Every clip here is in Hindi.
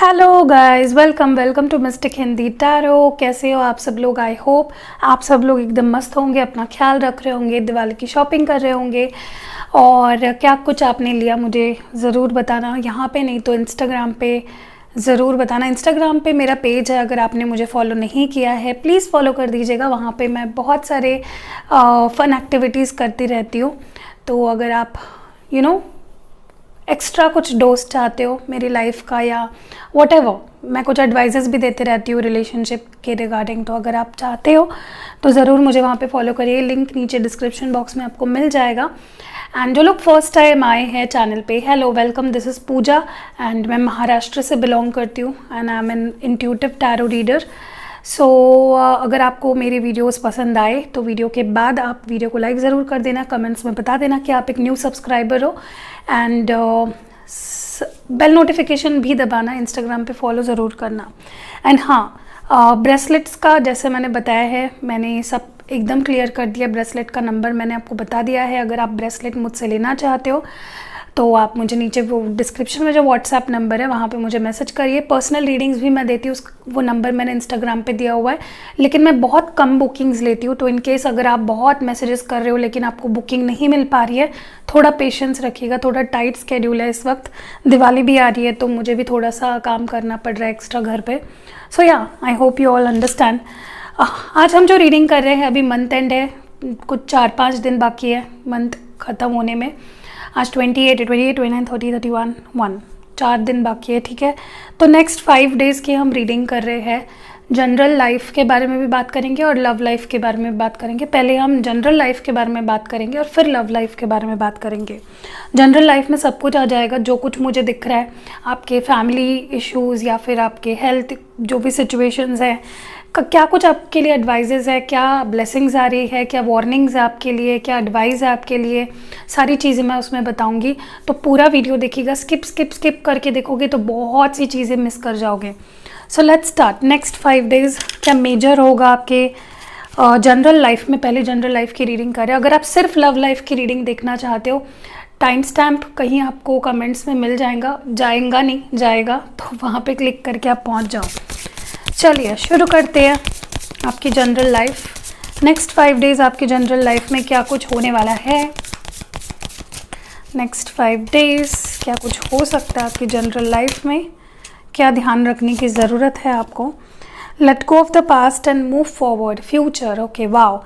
Hello guys, welcome welcome to mystic Hindi tarot. कैसे हो आप सब लोग? आई होप आप सब लोग एकदम मस्त होंगे, अपना ख्याल रख रहे होंगे, दिवाली की शॉपिंग कर रहे होंगे। और क्या कुछ आपने लिया मुझे ज़रूर बताना, यहाँ पे नहीं तो इंस्टाग्राम पे ज़रूर बताना। इंस्टाग्राम पे मेरा पेज है, अगर आपने मुझे फॉलो नहीं किया है प्लीज़ फॉलो कर दीजिएगा। वहाँ पे मैं बहुत सारे फ़न एक्टिविटीज़ करती रहती हूँ। तो अगर आप एक्स्ट्रा कुछ डोज चाहते हो मेरी लाइफ का या व्हाटएवर, मैं कुछ एडवाइजेस भी देते रहती हूँ रिलेशनशिप के रिगार्डिंग। तो अगर आप चाहते हो तो ज़रूर मुझे वहाँ पे फॉलो करिए, लिंक नीचे डिस्क्रिप्शन बॉक्स में आपको मिल जाएगा। एंड जो लोग फर्स्ट टाइम आए हैं चैनल पे, hello welcome, this is Pooja and मैं महाराष्ट्र से बिलोंग करती हूँ and I am an intuitive tarot reader. So अगर आपको मेरे वीडियोस पसंद आए तो वीडियो के बाद आप वीडियो को लाइक ज़रूर कर देना, कमेंट्स में बता देना कि आप एक न्यू सब्सक्राइबर हो। एंड बेल नोटिफिकेशन भी दबाना, इंस्टाग्राम पे फॉलो ज़रूर करना। एंड हाँ, ब्रेसलेट्स का जैसे मैंने बताया है, मैंने सब एकदम क्लियर कर दिया। ब्रेसलेट का नंबर मैंने आपको बता दिया है। अगर आप ब्रेसलेट मुझसे लेना चाहते हो तो आप मुझे नीचे वो डिस्क्रिप्शन में जो व्हाट्सएप नंबर है वहाँ पे मुझे मैसेज करिए। पर्सनल रीडिंग्स भी मैं देती हूँ, वो नंबर मैंने इंस्टाग्राम पे दिया हुआ है। लेकिन मैं बहुत कम बुकिंग्स लेती हूँ, तो इन केस अगर आप बहुत मैसेजेस कर रहे हो लेकिन आपको बुकिंग नहीं मिल पा रही है, थोड़ा पेशेंस रखिएगा। थोड़ा टाइट स्केड्यूल है इस वक्त, दिवाली भी आ रही है तो मुझे भी थोड़ा सा काम करना पड़ रहा है एक्स्ट्रा घर पर। सो या, I hope you all understand. आज हम जो रीडिंग कर रहे हैं, अभी मंथ एंड है, कुछ 4-5 दिन बाकी है मंथ ख़त्म होने में। आज 28, 29, 30, 31, 1, 4 दिन बाकी है, ठीक है। तो नेक्स्ट 5 डेज़ की हम रीडिंग कर रहे हैं। जनरल लाइफ के बारे में भी बात करेंगे और लव लाइफ के बारे में बात करेंगे। पहले हम जनरल लाइफ के बारे में बात करेंगे और फिर लव लाइफ के बारे में बात करेंगे। जनरल लाइफ में सब कुछ आ जाएगा जो कुछ मुझे दिख रहा है, आपके फैमिली इश्यूज़ या फिर आपके हेल्थ जो भी सिचुएशंस हैं, क्या कुछ आपके लिए एडवाइजेज़ है, क्या ब्लेसिंग्स आ रही है, क्या वार्निंग्स है आपके लिए, क्या एडवाइस है आपके लिए, सारी चीज़ें मैं उसमें बताऊंगी। तो पूरा वीडियो देखिएगा, स्किप करके देखोगे तो बहुत सी चीज़ें मिस कर जाओगे। So let's start. Next 5 days क्या मेजर होगा आपके जनरल लाइफ में। पहले जनरल लाइफ की रीडिंग करें। अगर आप सिर्फ लव लाइफ की रीडिंग देखना चाहते हो, टाइम स्टैम्प कहीं आपको कमेंट्स में मिल जाएगा, तो वहाँ पे क्लिक करके आप पहुँच जाओ। चलिए शुरू करते हैं आपकी जनरल लाइफ। नेक्स्ट 5 डेज़ आपकी जनरल लाइफ में क्या कुछ होने वाला है। नेक्स्ट 5 डेज़ क्या कुछ हो सकता है आपकी जनरल लाइफ में, क्या ध्यान रखने की ज़रूरत है आपको। Late go of the past and move forward future. Okay, wow,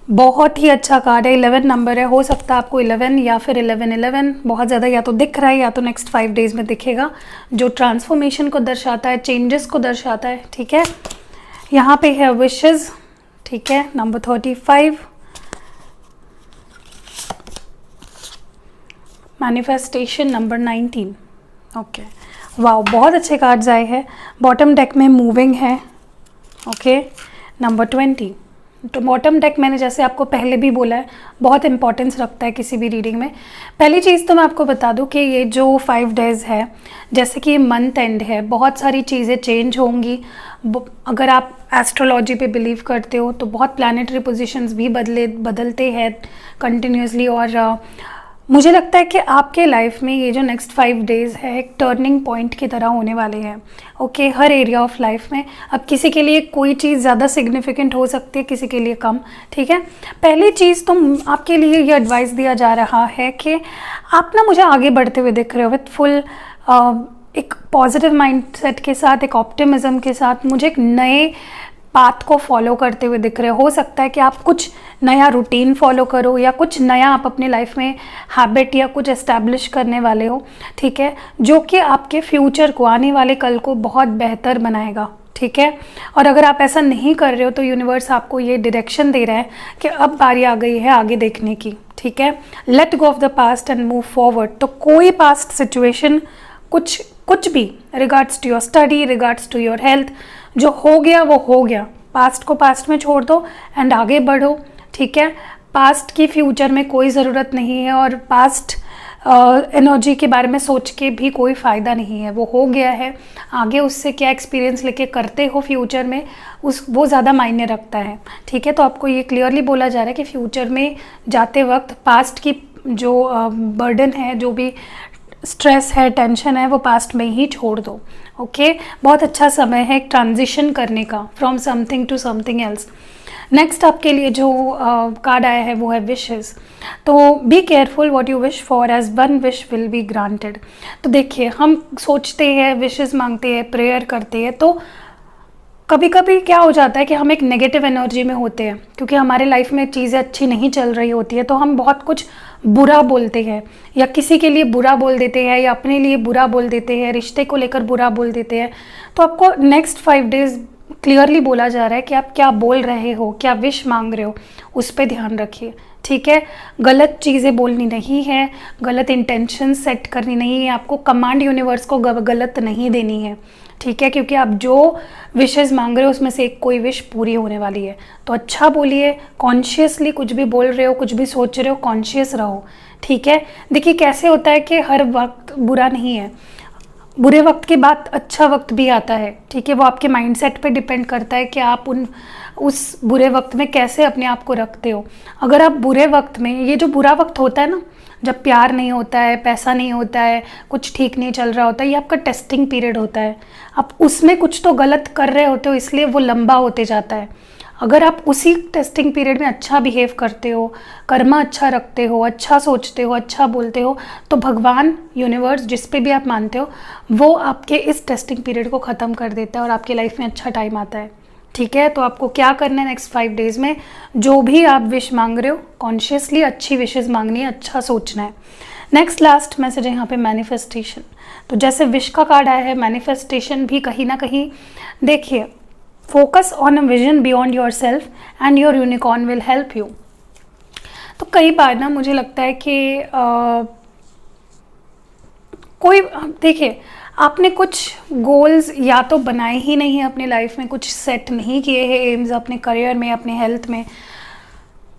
बहुत ही अच्छा कार्ड है। 11 नंबर है, हो सकता है आपको 11 या फिर 11 बहुत ज़्यादा या तो दिख रहा है या तो नेक्स्ट 5 डेज़ में दिखेगा, जो ट्रांसफॉर्मेशन को दर्शाता है, चेंजेस को दर्शाता है, ठीक है। यहाँ पे है विशेस, ठीक है, number 35, manifestation number 19। Okay, wow, बहुत अच्छे कार्ड्स आए हैं। बॉटम डेक में मूविंग है, ओके, नंबर 20। तो बॉटम डेक मैंने जैसे आपको पहले भी बोला है, बहुत इंपॉर्टेंस रखता है किसी भी रीडिंग में। पहली चीज़ तो मैं आपको बता दूं कि ये जो 5 डेज़ है, जैसे कि मंथ एंड है, बहुत सारी चीज़ें चेंज होंगी। अगर आप एस्ट्रोलॉजी पे बिलीव करते हो तो बहुत प्लैनेटरी पोजीशंस भी बदलते हैं कंटिन्यूसली। और मुझे लगता है कि आपके लाइफ में ये जो नेक्स्ट 5 डेज़ है एक टर्निंग पॉइंट की तरह होने वाले हैं, okay, her area of life में। अब किसी के लिए कोई चीज़ ज़्यादा सिग्निफिकेंट हो सकती है, किसी के लिए कम, ठीक है। पहली चीज़ तो आपके लिए ये एडवाइस दिया जा रहा है कि आप ना मुझे आगे बढ़ते हुए दिख रहे हो विथ फुल एक पॉजिटिव माइंडसेट के साथ, एक ऑप्टिमिज्म के साथ, मुझे एक नए पाथ को फॉलो करते हुए दिख रहे हो सकता है कि आप कुछ नया रूटीन फॉलो करो या कुछ नया आप अपनी लाइफ में हैबिट या कुछ एस्टैब्लिश करने वाले हो, ठीक है, जो कि आपके फ्यूचर को, आने वाले कल को बहुत बेहतर बनाएगा, ठीक है। और अगर आप ऐसा नहीं कर रहे हो तो यूनिवर्स आपको ये डायरेक्शन दे रहा है कि अब बारी आ गई है आगे देखने की, ठीक है। Let go of the past and move forward. तो कोई पास्ट सिचुएशन, कुछ भी, regards to your study, regards to your health, जो हो गया वो हो गया। पास्ट को पास्ट में छोड़ दो एंड आगे बढ़ो, ठीक है। पास्ट की फ्यूचर में कोई ज़रूरत नहीं है और पास्ट एनर्जी के बारे में सोच के भी कोई फ़ायदा नहीं है, वो हो गया है। आगे उससे क्या एक्सपीरियंस लेके करते हो फ्यूचर में, वो ज़्यादा मायने रखता है, ठीक है। तो आपको ये क्लियरली बोला जा रहा है कि फ्यूचर में जाते वक्त पास्ट की जो बर्डन है, जो भी स्ट्रेस है, टेंशन है, वो पास्ट में ही छोड़ दो, ओके बहुत अच्छा समय है एक ट्रांजिशन करने का from something to something else. Next आपके लिए जो कार्ड आया है वो है विशेस। तो be careful what you wish for as one wish will be granted. तो देखिए हम सोचते हैं, विशेस मांगते हैं, प्रेयर करते हैं, तो कभी कभी क्या हो जाता है कि हम एक नेगेटिव एनर्जी में होते हैं क्योंकि हमारे लाइफ में चीज़ें अच्छी नहीं चल रही होती है, तो हम बहुत कुछ बुरा बोलते हैं या किसी के लिए बुरा बोल देते हैं या अपने लिए बुरा बोल देते हैं, रिश्ते को लेकर बुरा बोल देते हैं। तो आपको नेक्स्ट 5 डेज क्लियरली बोला जा रहा है कि आप क्या बोल रहे हो, क्या विश मांग रहे हो, उस पर ध्यान रखिए। ठीक है, गलत चीज़ें बोलनी नहीं है, गलत इंटेंशन सेट करनी नहीं है, आपको कमांड यूनिवर्स को गलत नहीं देनी है। ठीक है, क्योंकि आप जो विशेस मांग रहे हो उसमें से एक कोई विश पूरी होने वाली है। तो अच्छा बोलिए, कॉन्शियसली कुछ भी बोल रहे हो, कुछ भी सोच रहे हो, कॉन्शियस रहो। ठीक है, देखिए कैसे होता है कि हर वक्त बुरा नहीं है, बुरे वक्त के बाद अच्छा वक्त भी आता है। ठीक है, वो आपके माइंडसेट पे डिपेंड करता है कि आप उस बुरे वक्त में कैसे अपने आप को रखते हो। अगर आप बुरे वक्त में, ये जो बुरा वक्त होता है ना, जब प्यार नहीं होता है, पैसा नहीं होता है, कुछ ठीक नहीं चल रहा होता है, ये आपका टेस्टिंग पीरियड होता है। आप उसमें कुछ तो गलत कर रहे होते हो, इसलिए वो लंबा होते जाता है। अगर आप उसी टेस्टिंग पीरियड में अच्छा बिहेव करते हो, कर्मा अच्छा रखते हो, अच्छा सोचते हो, अच्छा बोलते हो, तो भगवान, यूनिवर्स, जिस पे भी आप मानते हो, वो आपके इस टेस्टिंग पीरियड को ख़त्म कर देता है और आपके लाइफ में अच्छा टाइम आता है। ठीक है, तो आपको क्या करना है नेक्स्ट 5 डेज़ में, जो भी आप विश मांग रहे हो कॉन्शियसली अच्छी विशेज़ मांगनी है, अच्छा सोचना है। नेक्स्ट लास्ट मैसेज है यहाँ पे मैनिफेस्टेशन। तो जैसे विश का कार्ड आया है, मैनिफेस्टेशन भी कहीं ना कहीं, देखिए focus on a vision beyond your self and your unicorn will help you. तो कई बार ना मुझे लगता है कि कोई, देखिए आपने कुछ गोल्स या तो बनाए ही नहीं है अपनी लाइफ में, कुछ सेट नहीं किए हैं एम्स अपने करियर में, अपने हेल्थ में,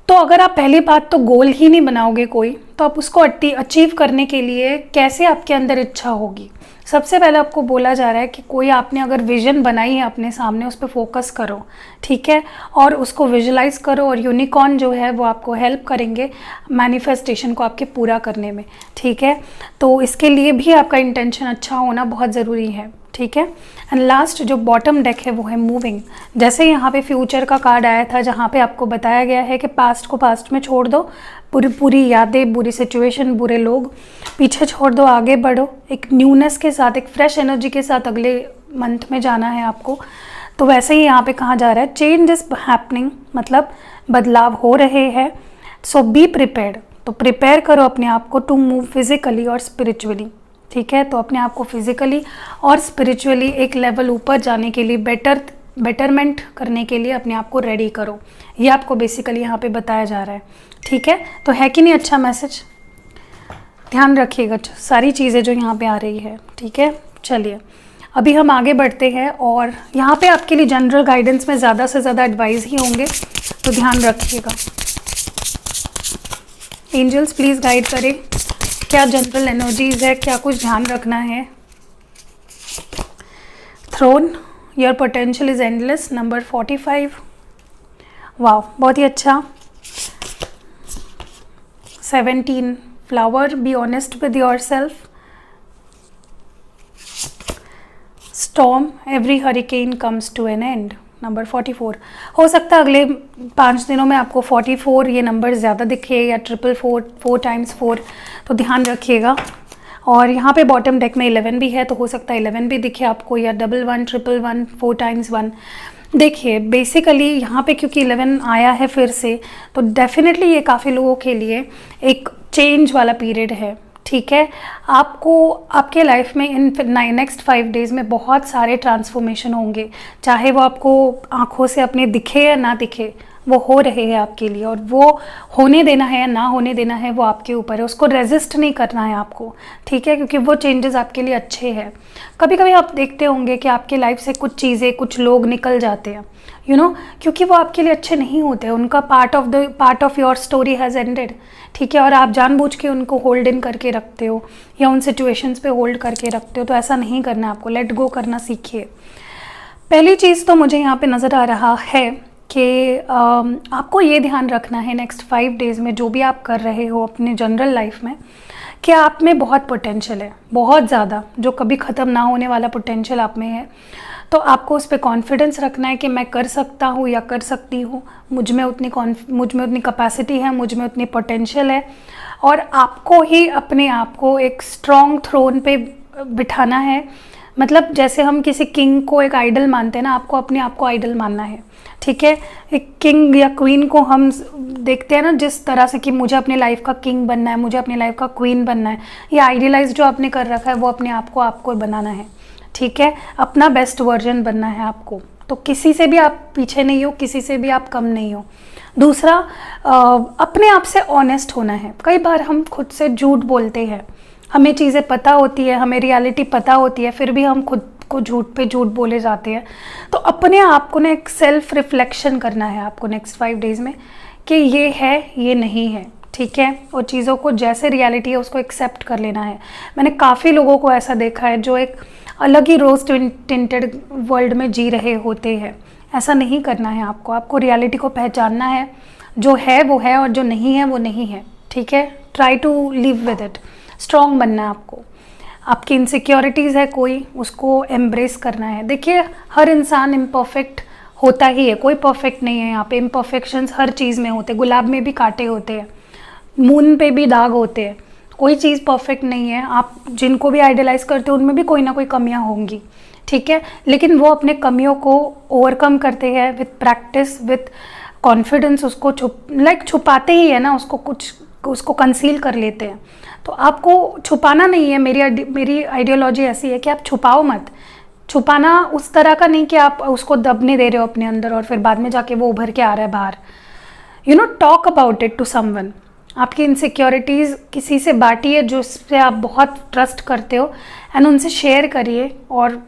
तो अगर आप पहली बात तो गोल ही नहीं बनाओगे कोई, तो आप उसको अचीव करने के लिए कैसे आपके अंदर इच्छा होगी। सबसे पहले आपको बोला जा रहा है कि कोई आपने अगर विजन बनाई है अपने सामने, उस पर फोकस करो। ठीक है, और उसको विजुलाइज करो, और यूनिकॉर्न जो है वो आपको हेल्प करेंगे मैनिफेस्टेशन को आपके पूरा करने में। ठीक है, तो इसके लिए भी आपका इंटेंशन अच्छा होना बहुत ज़रूरी है। ठीक है, एंड लास्ट जो बॉटम डेक है वो है मूविंग। जैसे यहाँ पे फ्यूचर का कार्ड आया था, जहाँ पे आपको बताया गया है कि पास्ट को पास्ट में छोड़ दो, पूरी यादें, बुरी सिचुएशन, बुरे लोग पीछे छोड़ दो, आगे बढ़ो, एक न्यूनेस के साथ, एक फ्रेश एनर्जी के साथ अगले मंथ में जाना है आपको। तो वैसे ही यहाँ पे कहा जा रहा है चेंज इज हैपनिंग, मतलब बदलाव हो रहे हैं। सो बी प्रिपेयर्ड, तो प्रिपेयर करो अपने आप को टू मूव फिजिकली और स्पिरिचुअली। ठीक है, तो अपने आप को फिजिकली और स्पिरिचुअली एक लेवल ऊपर जाने के लिए, बेटरमेंट करने के लिए अपने आप को रेडी करो। ये आपको बेसिकली यहाँ पे बताया जा रहा है। ठीक है, तो है कि नहीं अच्छा मैसेज? ध्यान रखिएगा सारी चीज़ें जो यहाँ पे आ रही है। ठीक है, चलिए अभी हम आगे बढ़ते हैं, और यहाँ पे आपके लिए जनरल गाइडेंस में ज़्यादा से ज़्यादा एडवाइस ही होंगे, तो ध्यान रखिएगा। एंजल्स प्लीज़ गाइड करें, क्या जनरल एनर्जीज है, क्या कुछ ध्यान रखना है। Throne, your potential is endless, number 45। वाह, बहुत ही अच्छा। 17, flower, be honest with yourself. Storm, every hurricane comes to an end, number 44। हो सकता है अगले 5 दिनों में आपको 44 ये नंबर ज़्यादा दिखे, या 444, 4 टाइम्स 4, तो ध्यान रखिएगा। और यहाँ पे बॉटम डेक में 11 भी है, तो हो सकता है 11 भी दिखे आपको, या 11, 111, 4 टाइम्स 1। देखिए बेसिकली यहाँ पे क्योंकि 11 आया है फिर से, तो डेफिनेटली ये काफ़ी लोगों के लिए एक चेंज वाला पीरियड है। ठीक है, आपको आपके लाइफ में इन नेक्स्ट 5 डेज़ में बहुत सारे ट्रांसफॉर्मेशन होंगे, चाहे वो आपको आँखों से अपने दिखे या ना दिखे, वो हो रहे हैं आपके लिए, और वो होने देना है या ना होने देना है वो आपके ऊपर है, उसको रेजिस्ट नहीं करना है आपको। ठीक है, क्योंकि वो चेंजेस आपके लिए अच्छे हैं। कभी कभी आप देखते होंगे कि आपके लाइफ से कुछ चीज़ें, कुछ लोग निकल जाते हैं, क्योंकि वो आपके लिए अच्छे नहीं होते, उनका part of your story has ended. ठीक है, और आप जानबूझ के उनको होल्ड इन करके रखते हो, या उन सिचुएशंस पे होल्ड करके रखते हो, तो ऐसा नहीं करना, आपको लेट गो करना सीखिए। पहली चीज़ तो मुझे यहाँ पे नज़र आ रहा है कि आपको ये ध्यान रखना है नेक्स्ट 5 डेज़ में जो भी आप कर रहे हो अपने जनरल लाइफ में, कि आप में बहुत पोटेंशियल है, बहुत ज़्यादा, जो कभी ख़त्म ना होने वाला पोटेंशियल आप में है। तो आपको उस पर कॉन्फिडेंस रखना है कि मैं कर सकता हूँ या कर सकती हूँ, मुझ में उतनी कैपेसिटी है, मुझ में उतनी पोटेंशियल है। और आपको ही अपने आप को एक स्ट्रॉन्ग थ्रोन पे बिठाना है। मतलब जैसे हम किसी किंग को एक आइडल मानते हैं ना, आपको अपने आप को आइडल मानना है, ठीक है। एक किंग या क्वीन को हम देखते हैं ना जिस तरह से कि मुझे अपनी लाइफ का किंग बनना है, मुझे अपनी लाइफ का क्वीन बनना है, ये आइडियलाइज जो आपने कर रखा है वो अपने आप को आपको बनाना है, ठीक है। अपना बेस्ट वर्जन बनना है आपको। तो किसी से भी आप पीछे नहीं हो, किसी से भी आप कम नहीं हो। दूसरा, अपने आप से ऑनेस्ट होना है। कई बार हम खुद से झूठ बोलते हैं, हमें चीज़ें पता होती है, हमें रियलिटी पता होती है, फिर भी हम खुद को झूठ पे झूठ बोले जाते हैं। तो अपने आप को ना एक सेल्फ रिफ्लेक्शन करना है आपको नेक्स्ट 5 डेज़ में कि ये है, ये नहीं है, ठीक है। और चीज़ों को जैसे रियलिटी है उसको एक्सेप्ट कर लेना है। मैंने काफ़ी लोगों को ऐसा देखा है जो एक अलग ही रोज टिंटेड वर्ल्ड में जी रहे होते हैं। ऐसा नहीं करना है आपको। आपको रियलिटी को पहचानना है, जो है वो है और जो नहीं है वो नहीं है, ठीक है। Try to live with it. Strong बनना है आपको। आपकी इनसिक्योरिटीज़ है कोई, उसको एम्ब्रेस करना है। देखिए, हर इंसान इम्परफेक्ट होता ही है, कोई परफेक्ट नहीं है। यहाँ पे इम्परफेक्शंस हर चीज़ में होते हैं। गुलाब में भी कांटे होते हैं, मून पे भी दाग होते हैं, कोई चीज़ परफेक्ट नहीं है। आप जिनको भी आइडियलाइज करते हो उनमें भी कोई ना कोई कमियां होंगी, ठीक है। लेकिन वो अपने कमियों को ओवरकम करते हैं विथ प्रैक्टिस, विथ कॉन्फिडेंस। उसको छुपाते ही है ना, उसको कंसील कर लेते हैं। तो आपको छुपाना नहीं है। मेरी आइडियोलॉजी ऐसी है कि आप छुपाओ मत। छुपाना उस तरह का नहीं कि आप उसको दबने दे रहे हो अपने अंदर और फिर बाद में जाके वो उभर के आ रहा है बाहर। You know, talk about it to someone. आपकी इनसिक्योरिटीज़ किसी से बांटिए जो उससे आप बहुत ट्रस्ट करते हो, एंड उनसे शेयर करिए और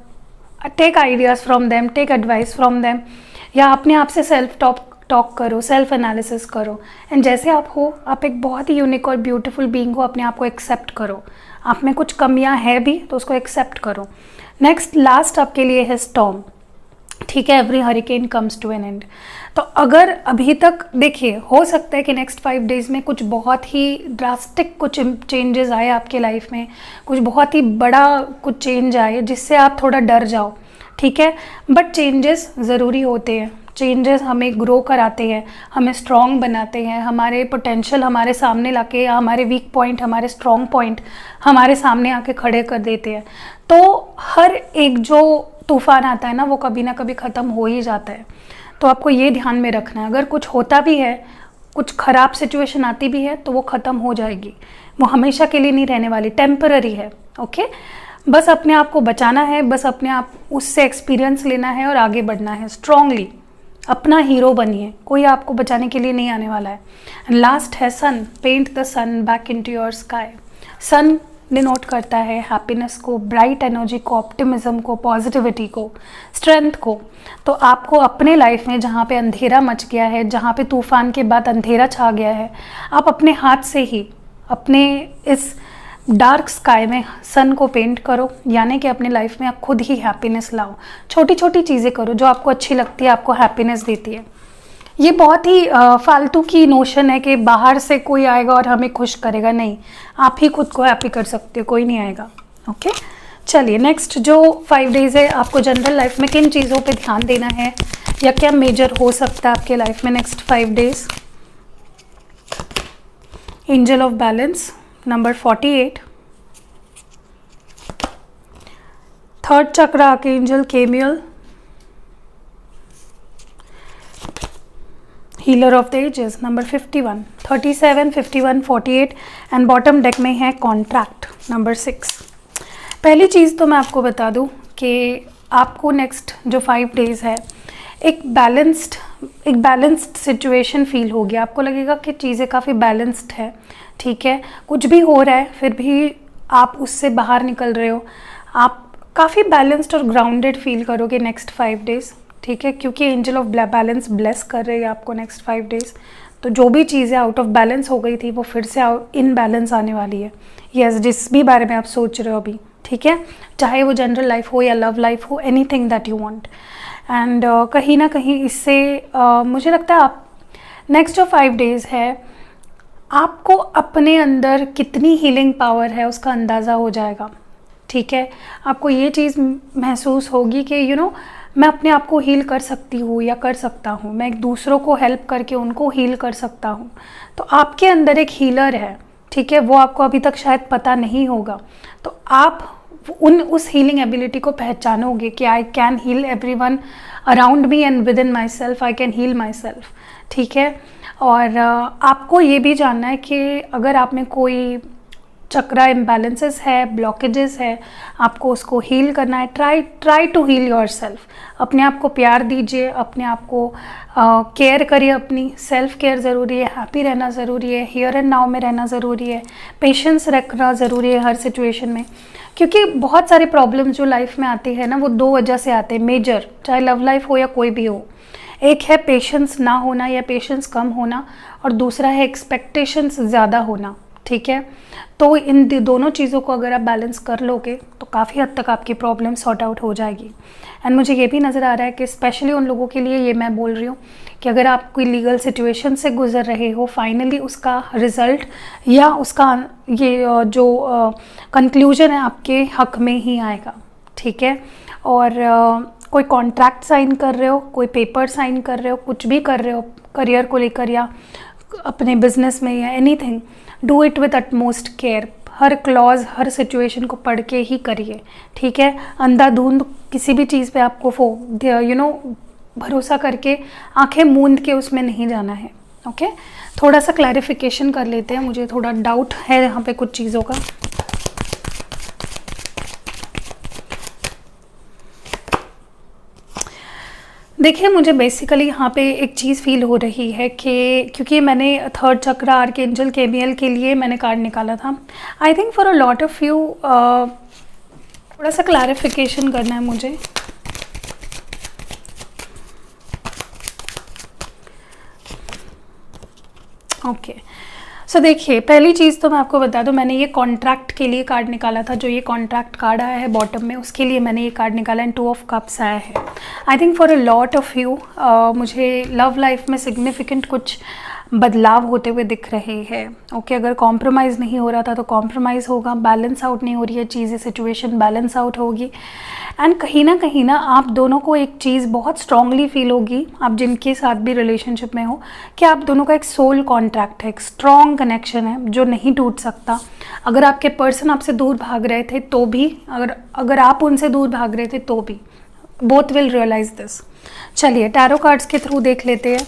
take ideas from them, take advice from them. या अपने आप से सेल्फ टॉक करो, सेल्फ एनालिसिस करो। एंड जैसे आप हो, आप एक बहुत ही यूनिक और ब्यूटीफुल बीइंग हो। अपने आप को एक्सेप्ट करो। आप में कुछ कमियां हैं भी तो उसको एक्सेप्ट करो। नेक्स्ट, लास्ट आपके लिए है स्टॉर्म, ठीक है। Every hurricane comes to an end. तो अगर अभी तक, देखिए, हो सकता है कि नेक्स्ट 5 डेज़ में कुछ बहुत ही ड्रास्टिक कुछ चेंजेस आए आपके लाइफ में, कुछ बहुत ही बड़ा कुछ चेंज आए जिससे आप थोड़ा डर जाओ, ठीक है। बट चेंजेस ज़रूरी होते हैं। चेंजेस हमें ग्रो कराते हैं, हमें स्ट्रॉन्ग बनाते हैं, हमारे पोटेंशियल हमारे सामने लाके, या हमारे वीक पॉइंट, हमारे स्ट्रॉन्ग पॉइंट हमारे सामने आके खड़े कर देते हैं। तो हर एक जो तूफान आता है ना, वो कभी ना कभी ख़त्म हो ही जाता है। तो आपको ये ध्यान में रखना है, अगर कुछ होता भी है, कुछ ख़राब सिचुएशन आती भी है, तो वो ख़त्म हो जाएगी। वो हमेशा के लिए नहीं रहने वाली, टेम्पररी है, ओके। बस अपने आप को बचाना है, बस अपने आप उससे एक्सपीरियंस लेना है और आगे बढ़ना है स्ट्रांगली। अपना हीरो बनिए, कोई आपको बचाने के लिए नहीं आने वाला है। लास्ट है sun. Paint the sun back into your sky. Sun denote करता है हैप्पीनेस को, ब्राइट एनर्जी को, ऑप्टिमिज्म को, पॉजिटिविटी को, स्ट्रेंथ को। तो आपको अपने लाइफ में जहाँ पे अंधेरा मच गया है, जहाँ पे तूफान के बाद अंधेरा छा गया है, आप अपने हाथ से ही अपने इस डार्क स्काई में सन को पेंट करो। यानी कि अपने लाइफ में आप खुद ही हैप्पीनेस लाओ। छोटी छोटी चीज़ें करो जो आपको अच्छी लगती है, आपको हैप्पीनेस देती है। ये बहुत ही फालतू की नोशन है कि बाहर से कोई आएगा और हमें खुश करेगा। नहीं, आप ही खुद को हैप्पी कर सकते हो, कोई नहीं आएगा, ओके। चलिए, नेक्स्ट जो 5 डेज़ है, आपको जनरल लाइफ में किन चीज़ों पे ध्यान देना है या क्या मेजर हो सकता है आपके लाइफ में next 5 days. Angel of balance number 48, third chakra archangel Chamuel, healer of the ages number 51, 37, 51, 48 and bottom deck में है कॉन्ट्रैक्ट नंबर 6। पहली चीज़ तो मैं आपको बता दूं कि आपको नेक्स्ट जो 5 डेज़ है एक बैलेंस्ड सिचुएशन फील होगी। आपको लगेगा कि चीज़ें काफ़ी बैलेंस्ड है, ठीक है। कुछ भी हो रहा है फिर भी आप उससे बाहर निकल रहे हो। आप काफ़ी बैलेंस्ड और ग्राउंडेड फील करोगे नेक्स्ट 5 डेज़, ठीक है। क्योंकि एंजल ऑफ बैलेंस ब्लेस कर रही है आपको नेक्स्ट 5 डेज़। तो जो भी चीज़ें आउट ऑफ बैलेंस हो गई थी वो फिर से इन बैलेंस आने वाली है। यस, जिस भी बारे में आप सोच रहे हो अभी, ठीक है, चाहे वो जनरल लाइफ हो या लव लाइफ हो, anything that you want. And कहीं ना कहीं इससे मुझे लगता है आप नेक्स्ट जो 5 डेज़ है आपको अपने अंदर कितनी हीलिंग पावर है उसका अंदाज़ा हो जाएगा, ठीक है। आपको ये चीज़ महसूस होगी कि मैं अपने आप को हील कर सकती हूँ या कर सकता हूँ, मैं एक दूसरों को हेल्प करके उनको हील कर सकता हूँ। तो आपके अंदर एक हीलर है, ठीक है, वो आपको अभी तक शायद पता नहीं होगा। तो आप उस हीलिंग एबिलिटी को पहचानोगे कि I can heal everyone around me and within myself I can heal myself, ठीक है। और आपको ये भी जानना है कि अगर आप में कोई चक्रा इम्बैलेंसेस है, ब्लॉकेजेस है, आपको उसको हील करना है। Try to heal yourself. अपने आप को प्यार दीजिए, अपने आप को केयर करिए, अपनी सेल्फ केयर ज़रूरी है, हैप्पी रहना ज़रूरी है, हियर एंड नाउ में रहना ज़रूरी है, पेशेंस रखना ज़रूरी है हर सिचुएशन में। क्योंकि बहुत सारे प्रॉब्लम्स जो लाइफ में आते हैं ना, वो दो वजह से आते हैं मेजर, चाहे लव लाइफ हो या कोई भी हो। एक है पेशेंस ना होना या पेशेंस कम होना, और दूसरा है एक्सपेक्टेशंस ज़्यादा होना, ठीक है। तो इन दोनों चीज़ों को अगर आप बैलेंस कर लोगे तो काफ़ी हद तक आपकी प्रॉब्लम सॉर्ट आउट हो जाएगी। एंड मुझे ये भी नज़र आ रहा है कि स्पेशली उन लोगों के लिए ये मैं बोल रही हूँ कि अगर आप कोई लीगल सिचुएशन से गुजर रहे हो, फाइनली उसका रिज़ल्ट या उसका ये जो कंक्लूजन है आपके हक में ही आएगा, ठीक है। और कोई कॉन्ट्रैक्ट साइन कर रहे हो, कोई पेपर साइन कर रहे हो, कुछ भी कर रहे हो करियर को लेकर या अपने बिजनेस में या anything, do it with utmost care. Her clause, her situation को पढ़ के ही करिए, ठीक है। अंधाधुंध किसी भी चीज़ पे आपको भरोसा करके आंखें मूंद के उसमें नहीं जाना है, ओके। थोड़ा सा क्लैरिफिकेशन कर लेते हैं, मुझे थोड़ा डाउट है यहाँ पे कुछ चीज़ों का। देखिए, मुझे बेसिकली यहाँ पे एक चीज़ फील हो रही है कि क्योंकि मैंने थर्ड चक्र आर्कएंजल केमियल के लिए मैंने कार्ड निकाला था। I think for a lot of you थोड़ा सा क्लैरिफिकेशन करना है मुझे। ओके, सो देखिए, पहली चीज़ तो मैं आपको बता दूं, मैंने ये कॉन्ट्रैक्ट के लिए कार्ड निकाला था। जो ये कॉन्ट्रैक्ट कार्ड आया है बॉटम में, उसके लिए मैंने ये कार्ड निकाला है। 2 ऑफ कप्स आया है। I think for a lot of you मुझे लव लाइफ में सिग्निफिकेंट कुछ बदलाव होते हुए दिख रहे हैं, ओके। अगर कॉम्प्रोमाइज़ नहीं हो रहा था तो कॉम्प्रोमाइज़ होगा, बैलेंस आउट नहीं हो रही है चीज़ें, सिचुएशन बैलेंस आउट होगी। एंड कहीं ना आप दोनों को एक चीज़ बहुत स्ट्रांगली फील होगी, आप जिनके साथ भी रिलेशनशिप में हो, कि आप दोनों का एक सोल कॉन्ट्रैक्ट है, एक स्ट्रॉन्ग कनेक्शन है जो नहीं टूट सकता। अगर आपके पर्सन आपसे दूर भाग रहे थे तो भी, अगर आप उनसे दूर भाग रहे थे तो भी, बोथ विल रियलाइज दिस। चलिए, टैरो कार्ड्स के थ्रू देख लेते हैं।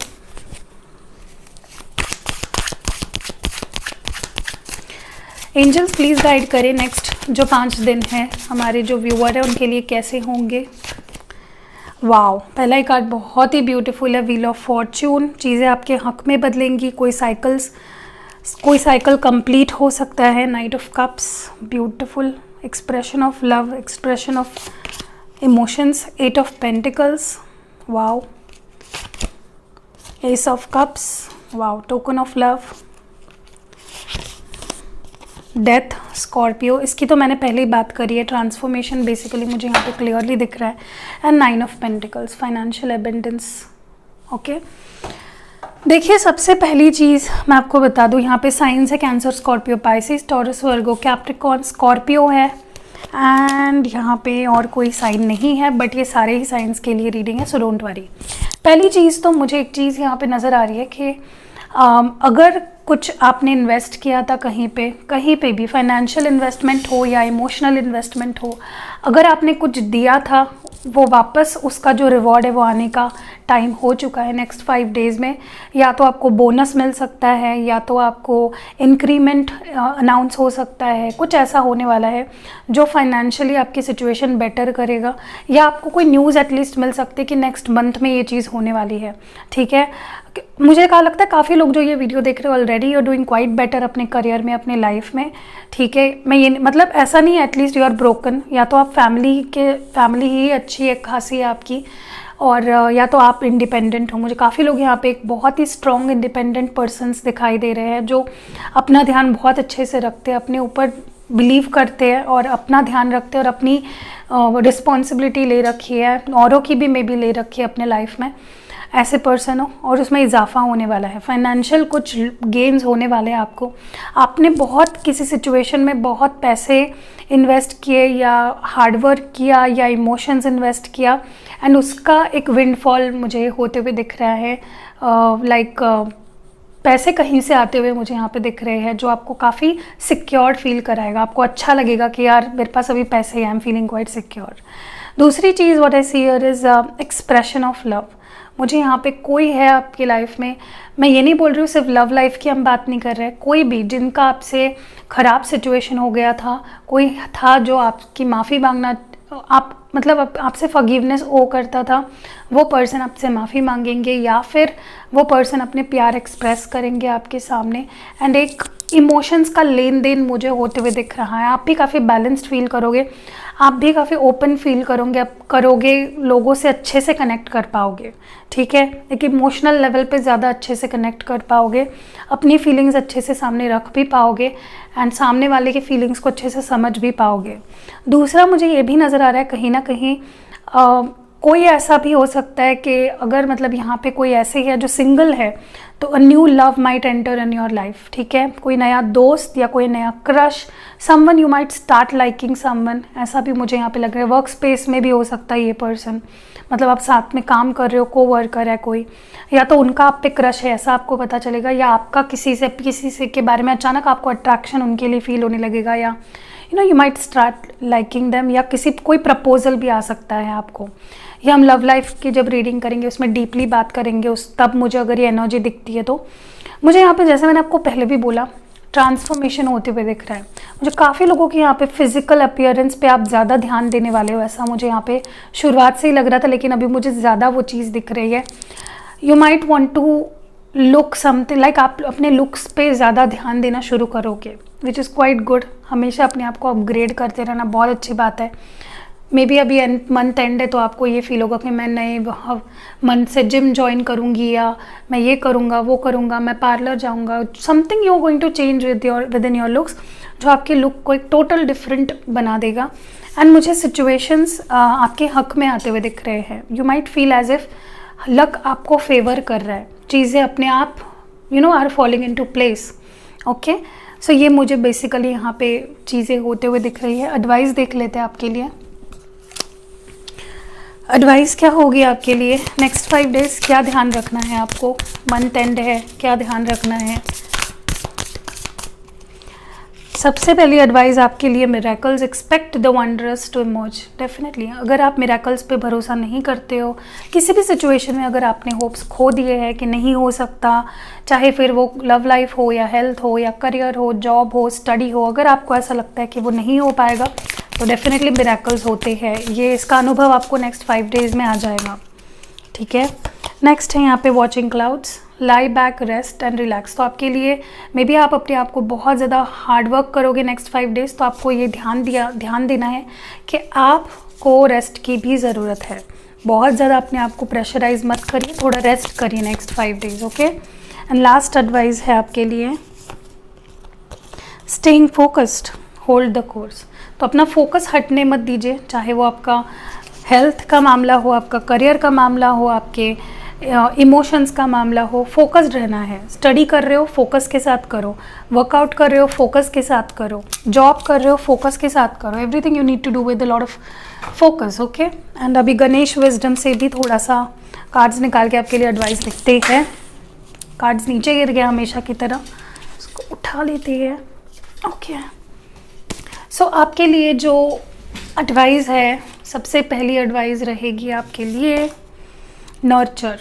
एंजल्स प्लीज़ गाइड करें नेक्स्ट जो 5 दिन हैं हमारे जो व्यूअर है उनके लिए कैसे होंगे। वाओ, पहला ही कार्ड बहुत ही ब्यूटीफुल है, व्हील ऑफ फॉर्च्यून। चीज़ें आपके हक में बदलेंगी, कोई साइकिल कंप्लीट हो सकता है। Night of cups, beautiful expression of love, expression of emotions. 8 of pentacles, wow. S of cups, wow, token of love. Death, Scorpio, इसकी तो मैंने पहले ही बात करी है। ट्रांसफॉर्मेशन बेसिकली मुझे यहाँ पे क्लियरली दिख रहा है। And 9 of pentacles, financial abundance, okay. देखिए, सबसे पहली चीज़ मैं आपको बता दूँ, यहाँ पे साइंस है कैंसर, स्कॉर्पियो, पाइसिस, टॉरस, वर्गो, कैप्रिकॉर्न, स्कॉर्पियो है। एंड यहाँ पे और कोई साइन नहीं है, बट ये सारे ही साइंस के लिए रीडिंग है, सो डोंट वरी। पहली चीज़ तो मुझे एक चीज़ यहाँ पे नज़र आ रही है कि अगर कुछ आपने इन्वेस्ट किया था कहीं पे भी, फाइनेंशियल इन्वेस्टमेंट हो या इमोशनल इन्वेस्टमेंट हो, अगर आपने कुछ दिया था वो वापस उसका जो रिवॉर्ड है वो आने का टाइम हो चुका है नेक्स्ट 5 डेज़ में। या तो आपको बोनस मिल सकता है, या तो आपको इंक्रीमेंट अनाउंस हो सकता है, कुछ ऐसा होने वाला है जो फाइनेंशियली आपकी सिचुएशन बेटर करेगा। या आपको कोई न्यूज़ एटलीस्ट मिल सकती है कि नेक्स्ट मंथ में ये चीज़ होने वाली है, ठीक है। मुझे कहा लगता है काफ़ी लोग जो ये वीडियो देख रहे हो already you are doing quite better अपने करियर में, अपने लाइफ में, ठीक है। मैं ये मतलब ऐसा नहीं है एटलीस्ट यू आर ब्रोकन, या तो आप फैमिली ही अच्छी है, खासी है आपकी, और या तो आप इंडिपेंडेंट हो। मुझे काफ़ी लोग यहाँ पे एक बहुत ही स्ट्रॉन्ग इंडिपेंडेंट पर्सन्स दिखाई दे रहे हैं जो अपना ध्यान बहुत अच्छे से रखते हैं, अपने ऊपर बिलीव करते हैं और अपना ध्यान रखते हैं, और अपनी रिस्पॉन्सिबिलिटी ले रखी है, औरों की भी मे बी ले रखी है अपने लाइफ में। ऐसे पर्सन हो और उसमें इजाफा होने वाला है, फाइनेंशियल कुछ गेन्स होने वाले हैं आपको। आपने बहुत किसी सिचुएशन में बहुत पैसे इन्वेस्ट किए या हार्डवर्क किया या इमोशंस इन्वेस्ट किया एंड उसका एक विंडफॉल मुझे होते हुए दिख रहा है। लाइक पैसे कहीं से आते हुए मुझे यहाँ पे दिख रहे हैं जो आपको काफ़ी सिक्योर्ड फील कराएगा। आपको अच्छा लगेगा कि यार मेरे पास अभी पैसे हैं, I am feeling quite secure. दूसरी चीज़ what I see here is expression of love. मुझे यहाँ पे कोई है आपकी लाइफ में, मैं ये नहीं बोल रही हूँ सिर्फ लव लाइफ की हम बात नहीं कर रहे हैं, कोई भी जिनका आपसे ख़राब सिचुएशन हो गया था, कोई था जो आपकी माफ़ी मांगना, आप मतलब आपसे फॉरगिवनेस ओ करता था, वो पर्सन आपसे माफ़ी मांगेंगे या फिर वो पर्सन अपने प्यार एक्सप्रेस करेंगे आपके सामने एंड एक इमोशंस का लेन देन मुझे होते हुए दिख रहा है। आप भी काफ़ी बैलेंस्ड फील करोगे, आप भी काफ़ी ओपन फील करोगे, लोगों से अच्छे से कनेक्ट कर पाओगे, ठीक है, एक इमोशनल लेवल पे ज़्यादा अच्छे से कनेक्ट कर पाओगे, अपनी फीलिंग्स अच्छे से सामने रख भी पाओगे एंड सामने वाले की फीलिंग्स को अच्छे से समझ भी पाओगे। दूसरा मुझे ये भी नज़र आ रहा है कहीं ना कहीं कोई ऐसा भी हो सकता है कि अगर मतलब यहाँ पे कोई ऐसे है जो सिंगल है तो a new love might enter in your life, ठीक है, कोई नया दोस्त या कोई नया crush, someone you might start liking someone, ऐसा भी मुझे यहाँ पे लग रहा है। वर्क स्पेस में भी हो सकता है ये पर्सन, मतलब आप साथ में काम कर रहे हो, को वर्कर है कोई, या तो उनका आप पे क्रश है ऐसा आपको पता चलेगा, या आपका किसी से के बारे में अचानक आपको अट्रैक्शन उनके लिए फील होने लगेगा, या you might start liking them, या कोई प्रपोजल भी आ सकता है आपको। या हम लव लाइफ की जब रीडिंग करेंगे उसमें डीपली बात करेंगे तब मुझे अगर ये एनर्जी दिखती है तो मुझे यहाँ पे जैसे मैंने आपको पहले भी बोला ट्रांसफॉर्मेशन होते हुए दिख रहा है। मुझे काफ़ी लोगों की यहाँ पे फिजिकल अपीयरेंस पे आप ज़्यादा ध्यान देने वाले हो, ऐसा मुझे यहाँ पे शुरुआत से ही लग रहा था, लेकिन अभी मुझे ज़्यादा वो चीज़ दिख रही है। You might want to look something like, आप अपने लुक्स पे ज़्यादा ध्यान देना शुरू करोगे, विच इज़ क्वाइट गुड। हमेशा अपने आप को अपग्रेड करते रहना बहुत अच्छी बात है। मे बी अभी मंथ एंड है तो आपको ये फील होगा कि मैं नए मंथ से जिम ज्वाइन करूँगी, या मैं ये करूँगा वो करूँगा, मैं पार्लर जाऊँगा, something you are going to change within your looks जो आपके लुक को एक टोटल डिफरेंट बना देगा। एंड मुझे सिचुएशंस आपके हक में आते हुए दिख रहे हैं। You might feel as if luck आपको फेवर कर रहा है, चीज़ें अपने आप are falling into place. Okay, so ये मुझे बेसिकली यहाँ पे चीज़ें होते हुए दिख रही है। एडवाइस देख लेते हैं आपके लिए, एडवाइस क्या होगी आपके लिए नेक्स्ट 5 डेज, क्या ध्यान रखना है आपको, मंथ एंड है, क्या ध्यान रखना है। सबसे पहली एडवाइस आपके लिए, miracles, expect the wondrous to emerge. Definitely अगर आप मिरेकल्स पे भरोसा नहीं करते हो, किसी भी सिचुएशन में अगर आपने होप्स खो दिए हैं कि नहीं हो सकता, चाहे फिर वो लव लाइफ हो या हेल्थ हो या करियर हो, जॉब हो, स्टडी हो, अगर आपको ऐसा लगता है कि वो नहीं हो पाएगा तो डेफिनेटली मिरेकल्स होते हैं। ये इसका अनुभव आपको नेक्स्ट 5 डेज में आ जाएगा, ठीक है। नेक्स्ट है यहाँ पे watching clouds, lie back, rest and relax. तो आपके लिए मे बी आप अपने आप को बहुत ज़्यादा हार्डवर्क करोगे नेक्स्ट 5 डेज, तो आपको ये ध्यान देना है कि आपको रेस्ट की भी ज़रूरत है। बहुत ज़्यादा अपने आप को प्रेशराइज मत करिए, थोड़ा रेस्ट करिए next 5 days, okay. And last advice है आपके लिए, staying focused, hold the course. तो अपना फोकस हटने मत दीजिए, चाहे वो आपका हेल्थ का मामला हो, आपका करियर का मामला हो, आपके इमोशंस का मामला हो, फोकस्ड रहना है। स्टडी कर रहे हो फोकस के साथ करो, वर्कआउट कर रहे हो फोकस के साथ करो, जॉब कर रहे हो फोकस के साथ करो, everything you need to do with a lot of focus, okay. And अभी गणेश विजडम से भी थोड़ा सा कार्ड्स निकाल के आपके लिए एडवाइस लिखते हैं। कार्ड्स नीचे गिर गया हमेशा की तरह, उसको उठा लेते हैं, ओके। सो आपके लिए जो एडवाइस है, सबसे पहली एडवाइस रहेगी आपके लिए नर्चर,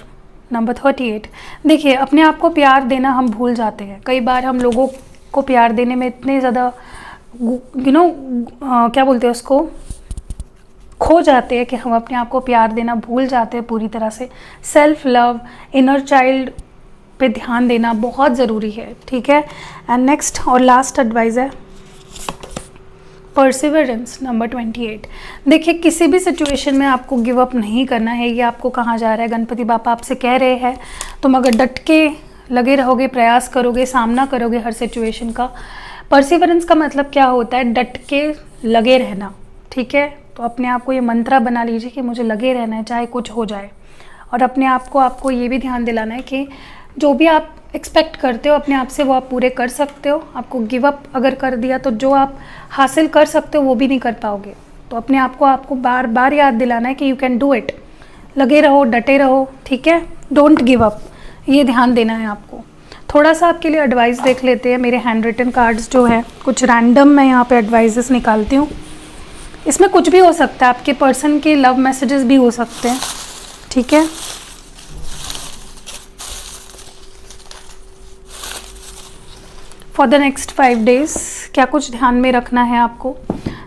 नंबर 38। देखिए, अपने आप को प्यार देना हम भूल जाते हैं। कई बार हम लोगों को प्यार देने में इतने ज़्यादा क्या बोलते हैं उसको, खो जाते हैं कि हम अपने आप को प्यार देना भूल जाते हैं पूरी तरह से। सेल्फ लव, इनर चाइल्ड पे ध्यान देना बहुत ज़रूरी है, ठीक है। एंड नेक्स्ट और लास्ट एडवाइस है परसिवरेंस, नंबर 28। देखिए, किसी भी सिचुएशन में आपको गिव अप नहीं करना है। ये आपको कहा जा रहा है, गणपति बापा आपसे कह रहे हैं तुम अगर डट के लगे रहोगे, प्रयास करोगे, सामना करोगे हर सिचुएशन का। परसिवरेंस का मतलब क्या होता है, डट के लगे रहना, ठीक है। तो अपने आप को ये मंत्रा बना लीजिए कि मुझे लगे रहना है चाहे कुछ हो जाए, और अपने आप को आपको ये भी ध्यान दिलाना है कि जो भी आप एक्सपेक्ट करते हो अपने आप से वो आप पूरे कर सकते हो। आपको गिव अप अगर कर दिया तो जो आप हासिल कर सकते हो वो भी नहीं कर पाओगे। तो अपने आप को आपको बार बार याद दिलाना है कि यू कैन डू इट। लगे रहो, डटे रहो, ठीक है, डोंट गिव अप, ये ध्यान देना है आपको। थोड़ा सा आपके लिए एडवाइस देख लेते हैं। मेरे हैंड रिटन कार्ड्स जो है कुछ रैंडम मैं यहाँ पे एडवाइजेस निकालती हूँ। इसमें कुछ भी हो सकता है, आपके पर्सन के लव मैसेजेस भी हो सकते हैं, ठीक है। फॉर द नेक्स्ट 5 days क्या कुछ ध्यान में रखना है आपको।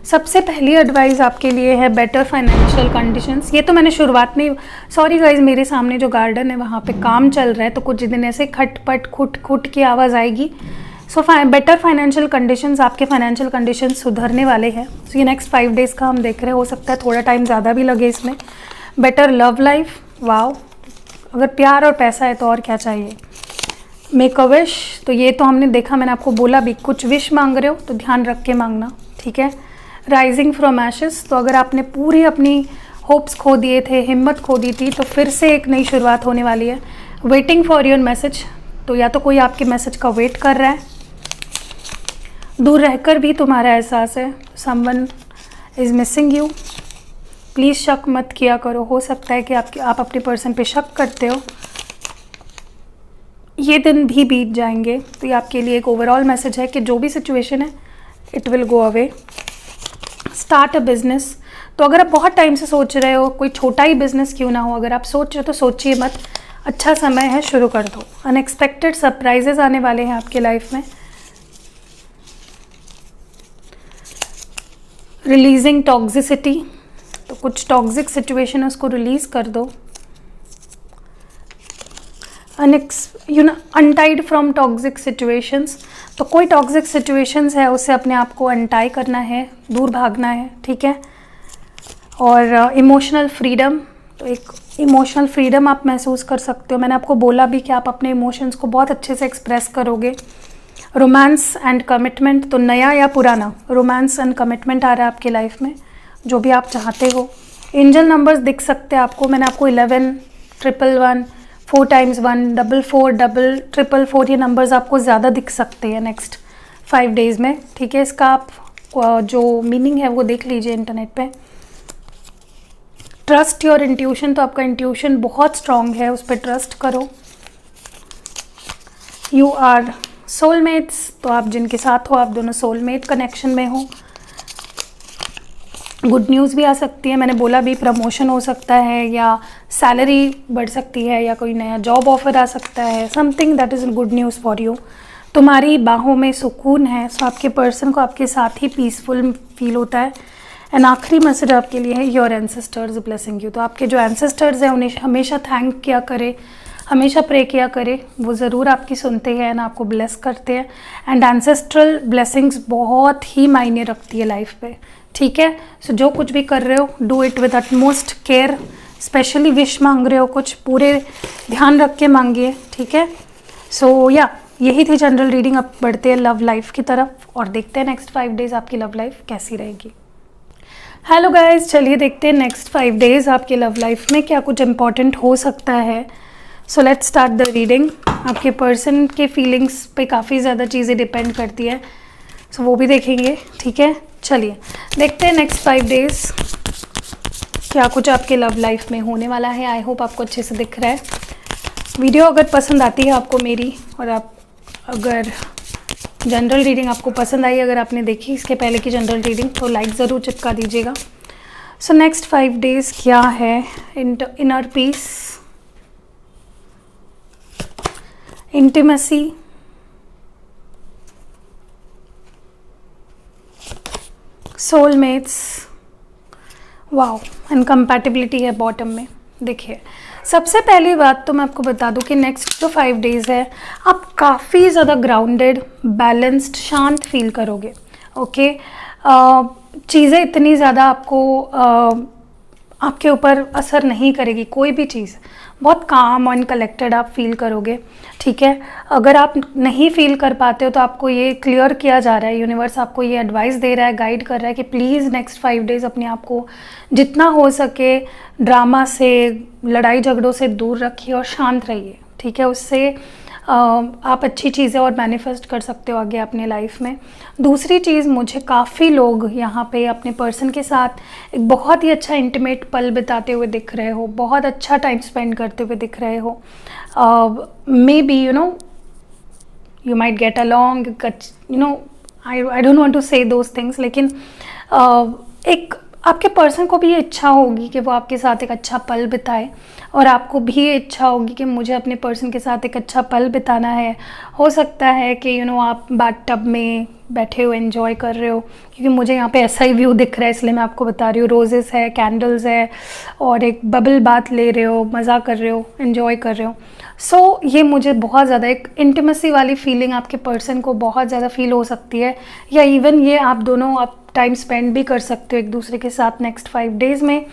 सबसे पहली एडवाइस आपके लिए है बेटर फाइनेंशियल कंडीशंस। ये तो मैंने शुरुआत में, सॉरी गाइज, मेरे सामने जो गार्डन है वहाँ पे काम चल रहा है तो कुछ दिन ऐसे खटपट खुट खुट की आवाज़ आएगी। सो बेटर फाइनेंशियल कंडीशंस, आपके फाइनेंशियल कंडीशंस सुधरने वाले हैं। सो ये नेक्स्ट 5 days का हम देख रहे हैं, हो सकता है थोड़ा टाइम ज़्यादा भी लगे इसमें। बेटर लव लाइफ, वाओ, अगर प्यार और पैसा है तो और क्या चाहिए। मेक अ विश, तो ये तो हमने देखा, मैंने आपको बोला भी, कुछ विश मांग रहे हो तो ध्यान रख के मांगना, ठीक है। राइजिंग फ्रॉम एशेस, तो अगर आपने पूरी अपनी होप्स खो दिए थे, हिम्मत खो दी थी, तो फिर से एक नई शुरुआत होने वाली है। वेटिंग फॉर योर मैसेज, तो या तो कोई आपके मैसेज का वेट कर रहा है, दूर रहकर भी तुम्हारा एहसास है, someone is missing you. Please शक मत किया करो, हो सकता है कि आप अपने पर्सन पे शक करते हो। ये दिन भी बीत जाएंगे, तो ये आपके लिए एक ओवरऑल मैसेज है कि जो भी सिचुएशन है it will go away. Start a business, तो अगर आप बहुत टाइम से सोच रहे हो, कोई छोटा ही बिजनेस क्यों ना हो, अगर आप सोच रहे हो तो सोचिए मत, अच्छा समय है, शुरू कर दो। अनएक्सपेक्टेड सरप्राइजेस आने वाले हैं आपके लाइफ में। रिलीजिंग टॉक्सिसिटी, तो कुछ टॉक्सिक सिचुएशन है उसको रिलीज कर दो। अनटाइड फ्रॉम टॉक्सिक सिचुएशंस, तो कोई टॉक्सिक सिचुएशंस है उससे अपने आप को अनटाई करना है, दूर भागना है, ठीक है। और इमोशनल फ्रीडम, तो एक इमोशनल फ्रीडम आप महसूस कर सकते हो। मैंने आपको बोला भी कि आप अपने इमोशंस को बहुत अच्छे से एक्सप्रेस करोगे। रोमांस एंड कमिटमेंट, तो नया या पुराना रोमांस एंड कमिटमेंट आ रहा है आपके लाइफ में, जो भी आप चाहते हो। एंजल नंबर्स दिख सकते हैं आपको, मैंने आपको 11, 111, 4 times 1, 44, 444, ये नंबर्स आपको ज़्यादा दिख सकते हैं नेक्स्ट 5 days में, ठीक है। इसका आप जो मीनिंग है वो देख लीजिए इंटरनेट पे। ट्रस्ट योर इंट्यूशन, तो आपका इंट्यूशन बहुत स्ट्रॉन्ग है, उस पर ट्रस्ट करो। यू आर सोलमेट्स, तो आप जिनके साथ हो आप दोनों सोलमेट कनेक्शन में हो। गुड न्यूज़ भी आ सकती है, मैंने बोला भी, प्रमोशन हो सकता है या सैलरी बढ़ सकती है या कोई नया जॉब ऑफर आ सकता है, something that is good news for you. तुम्हारी बाहों में सुकून है, सो आपके पर्सन को आपके साथ ही पीसफुल फील होता है। एंड आखिरी मैसेज आपके लिए है योर एंसेस्टर्स ब्लेसिंग यू, तो आपके जो एंसेस्टर्स हैं उन्हें हमेशा थैंक किया करे, हमेशा प्रे किया करे, वो ज़रूर आपकी सुनते हैं ना, आपको ब्लेस करते हैं। एंड एंसेस्ट्रल ब्लेसिंग्स बहुत ही मायने रखती है लाइफ पे, ठीक है। सो जो कुछ भी कर रहे हो do it with utmost care. Specially wish मांग रहे हो कुछ, पूरे ध्यान रख के मांगिए, ठीक है। सो या यही थी जनरल रीडिंग। अब बढ़ते हैं लव लाइफ की तरफ और देखते हैं नेक्स्ट 5 days आपकी लव लाइफ कैसी रहेगी। हेलो गाइज, चलिए देखते हैं नेक्स्ट 5 days आपके लव लाइफ में क्या कुछ इम्पॉर्टेंट हो सकता है। So let's start the reading. आपके पर्सन के फीलिंग्स पे काफ़ी ज़्यादा चीज़ें डिपेंड करती है, सो वो भी देखेंगे, ठीक है। चलिए देखते हैं नेक्स्ट 5 days क्या कुछ आपके लव लाइफ में होने वाला है। आई होप आपको अच्छे से दिख रहा है। वीडियो अगर पसंद आती है आपको मेरी, और आप अगर जनरल रीडिंग आपको पसंद आई, अगर आपने देखी इसके पहले की जनरल रीडिंग, तो लाइक ज़रूर चिपका दीजिएगा। सो नेक्स्ट 5 days क्या है। Inner peace, intimacy, soulmates, wow, and compatibility है बॉटम में। देखिए सबसे पहली बात तो मैं आपको बता दूं कि नेक्स्ट जो 5 days है आप काफ़ी ज़्यादा ग्राउंडेड, बैलेंस्ड, शांत फील करोगे, ओके। चीज़ें इतनी ज़्यादा आपको आपके ऊपर असर नहीं करेगी कोई भी चीज़। बहुत काम एंड कलेक्टेड आप फील करोगे, ठीक है। अगर आप नहीं फील कर पाते हो तो आपको ये क्लियर किया जा रहा है, यूनिवर्स आपको ये एडवाइस दे रहा है, गाइड कर रहा है कि प्लीज़ नेक्स्ट 5 डेज़ अपने आप को जितना हो सके ड्रामा से, लड़ाई झगड़ों से दूर रखिए और शांत रहिए, ठीक है। उससे आप अच्छी चीज़ें और मैनिफेस्ट कर सकते हो आगे अपने लाइफ में। दूसरी चीज़, मुझे काफ़ी लोग यहाँ पे अपने पर्सन के साथ एक बहुत ही अच्छा इंटीमेट पल बिताते हुए दिख रहे हो, बहुत अच्छा टाइम स्पेंड करते हुए दिख रहे हो। May be you might get along, I don't want to say those things, लेकिन एक आपके पर्सन को भी ये इच्छा होगी कि वो आपके साथ एक अच्छा पल बिताए, और आपको भी ये इच्छा होगी कि मुझे अपने पर्सन के साथ एक अच्छा पल बिताना है। हो सकता है कि आप बाथ टब में बैठे हो, एंजॉय कर रहे हो, क्योंकि मुझे यहाँ पे ऐसा ही व्यू दिख रहा है इसलिए मैं आपको बता रही हूँ। रोजेस है, कैंडल्स है, और एक बबल बाथ ले रहे हो, मज़ा कर रहे हो, एंजॉय कर रहे हो। सो ये मुझे बहुत ज़्यादा एक इंटीमेसी वाली फीलिंग आपके पर्सन को बहुत ज़्यादा फील हो सकती है, या इवन ये आप दोनों आप टाइम स्पेंड भी कर सकते हो एक दूसरे के साथ नेक्स्ट 5 डेज़ में।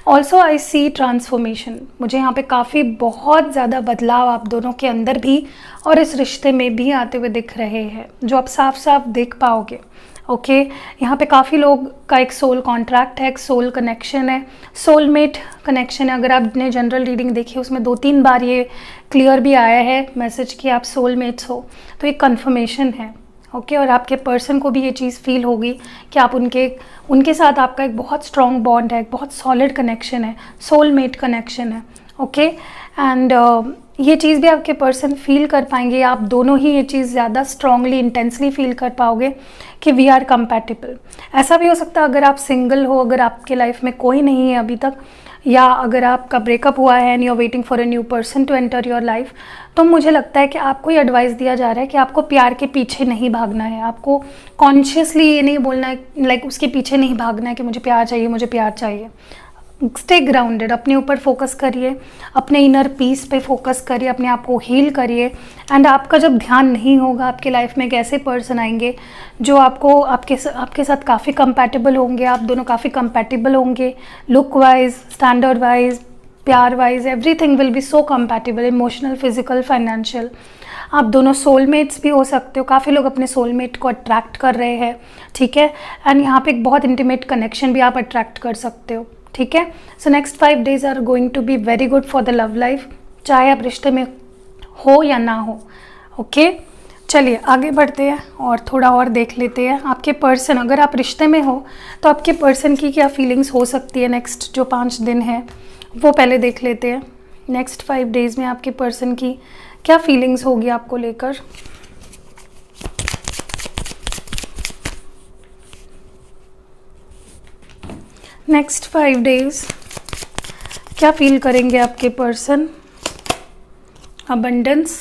ऑल्सो आई सी ट्रांसफॉर्मेशन, मुझे यहाँ पे काफ़ी बहुत ज़्यादा बदलाव आप दोनों के अंदर भी और इस रिश्ते में भी आते हुए दिख रहे हैं, जो आप साफ साफ देख पाओगे। ओके, यहाँ पे काफ़ी लोग का एक सोल कॉन्ट्रैक्ट है, एक सोल कनेक्शन है, सोलमेट कनेक्शन है। अगर आपने जनरल रीडिंग देखी उसमें 2-3 बार ये क्लियर भी आया है मैसेज कि आप सोलमेट्स हो, तो एक कन्फर्मेशन है। ओके, और आपके पर्सन को भी ये चीज़ फील होगी कि आप उनके साथ आपका एक बहुत स्ट्रॉन्ग बॉन्ड है, एक बहुत सॉलिड कनेक्शन है, सोलमेट कनेक्शन है। ओके, एंड ये चीज़ भी आपके पर्सन फील कर पाएंगे, आप दोनों ही ये चीज़ ज़्यादा स्ट्रांगली इंटेंसली फील कर पाओगे कि वी आर कंपैटिबल। ऐसा भी हो सकता है अगर आप सिंगल हो, अगर आपके लाइफ में कोई नहीं है अभी तक, या अगर आपका ब्रेकअप हुआ है and you are waiting for a new person to enter your life, तो मुझे लगता है कि आपको ये एडवाइस दिया जा रहा है कि आपको प्यार के पीछे नहीं भागना है। आपको कॉन्शियसली ये नहीं बोलना है, लाइक उसके पीछे नहीं भागना है कि मुझे प्यार चाहिए, मुझे प्यार चाहिए। स्टे ग्राउंडेड, अपने ऊपर फोकस करिए, अपने इनर पीस पे फोकस करिए, अपने आप को हील करिए। एंड आपका जब ध्यान नहीं होगा, आपके लाइफ में एक ऐसे पर्सन आएंगे जो आपके साथ काफ़ी कंपैटिबल होंगे, आप दोनों काफ़ी कंपैटिबल होंगे, लुक वाइज, स्टैंडर्ड वाइज, प्यार wise, everything will be so compatible, emotional, physical, financial. आप दोनों सोलमेट्स भी हो सकते हो, काफ़ी लोग अपने सोलमेट को अट्रैक्ट कर रहे हैं, ठीक है। एंड यहाँ पे एक बहुत इंटीमेट कनेक्शन भी आप अट्रैक्ट कर सकते हो, ठीक है। So next 5 days are going to be very good for the love life, चाहे आप रिश्ते में हो या ना हो। ओके, चलिए आगे बढ़ते हैं और थोड़ा और देख लेते हैं आपके पर्सन। अगर आप रिश्ते में हो तो आपके पर्सन की क्या फीलिंग्स हो सकती है नेक्स्ट जो 5 दिन है, वो पहले देख लेते हैं। नेक्स्ट 5 डेज़ में आपके पर्सन की क्या फीलिंग्स होगी आपको लेकर। नेक्स्ट 5 डेज क्या फील करेंगे आपके person. Abundance,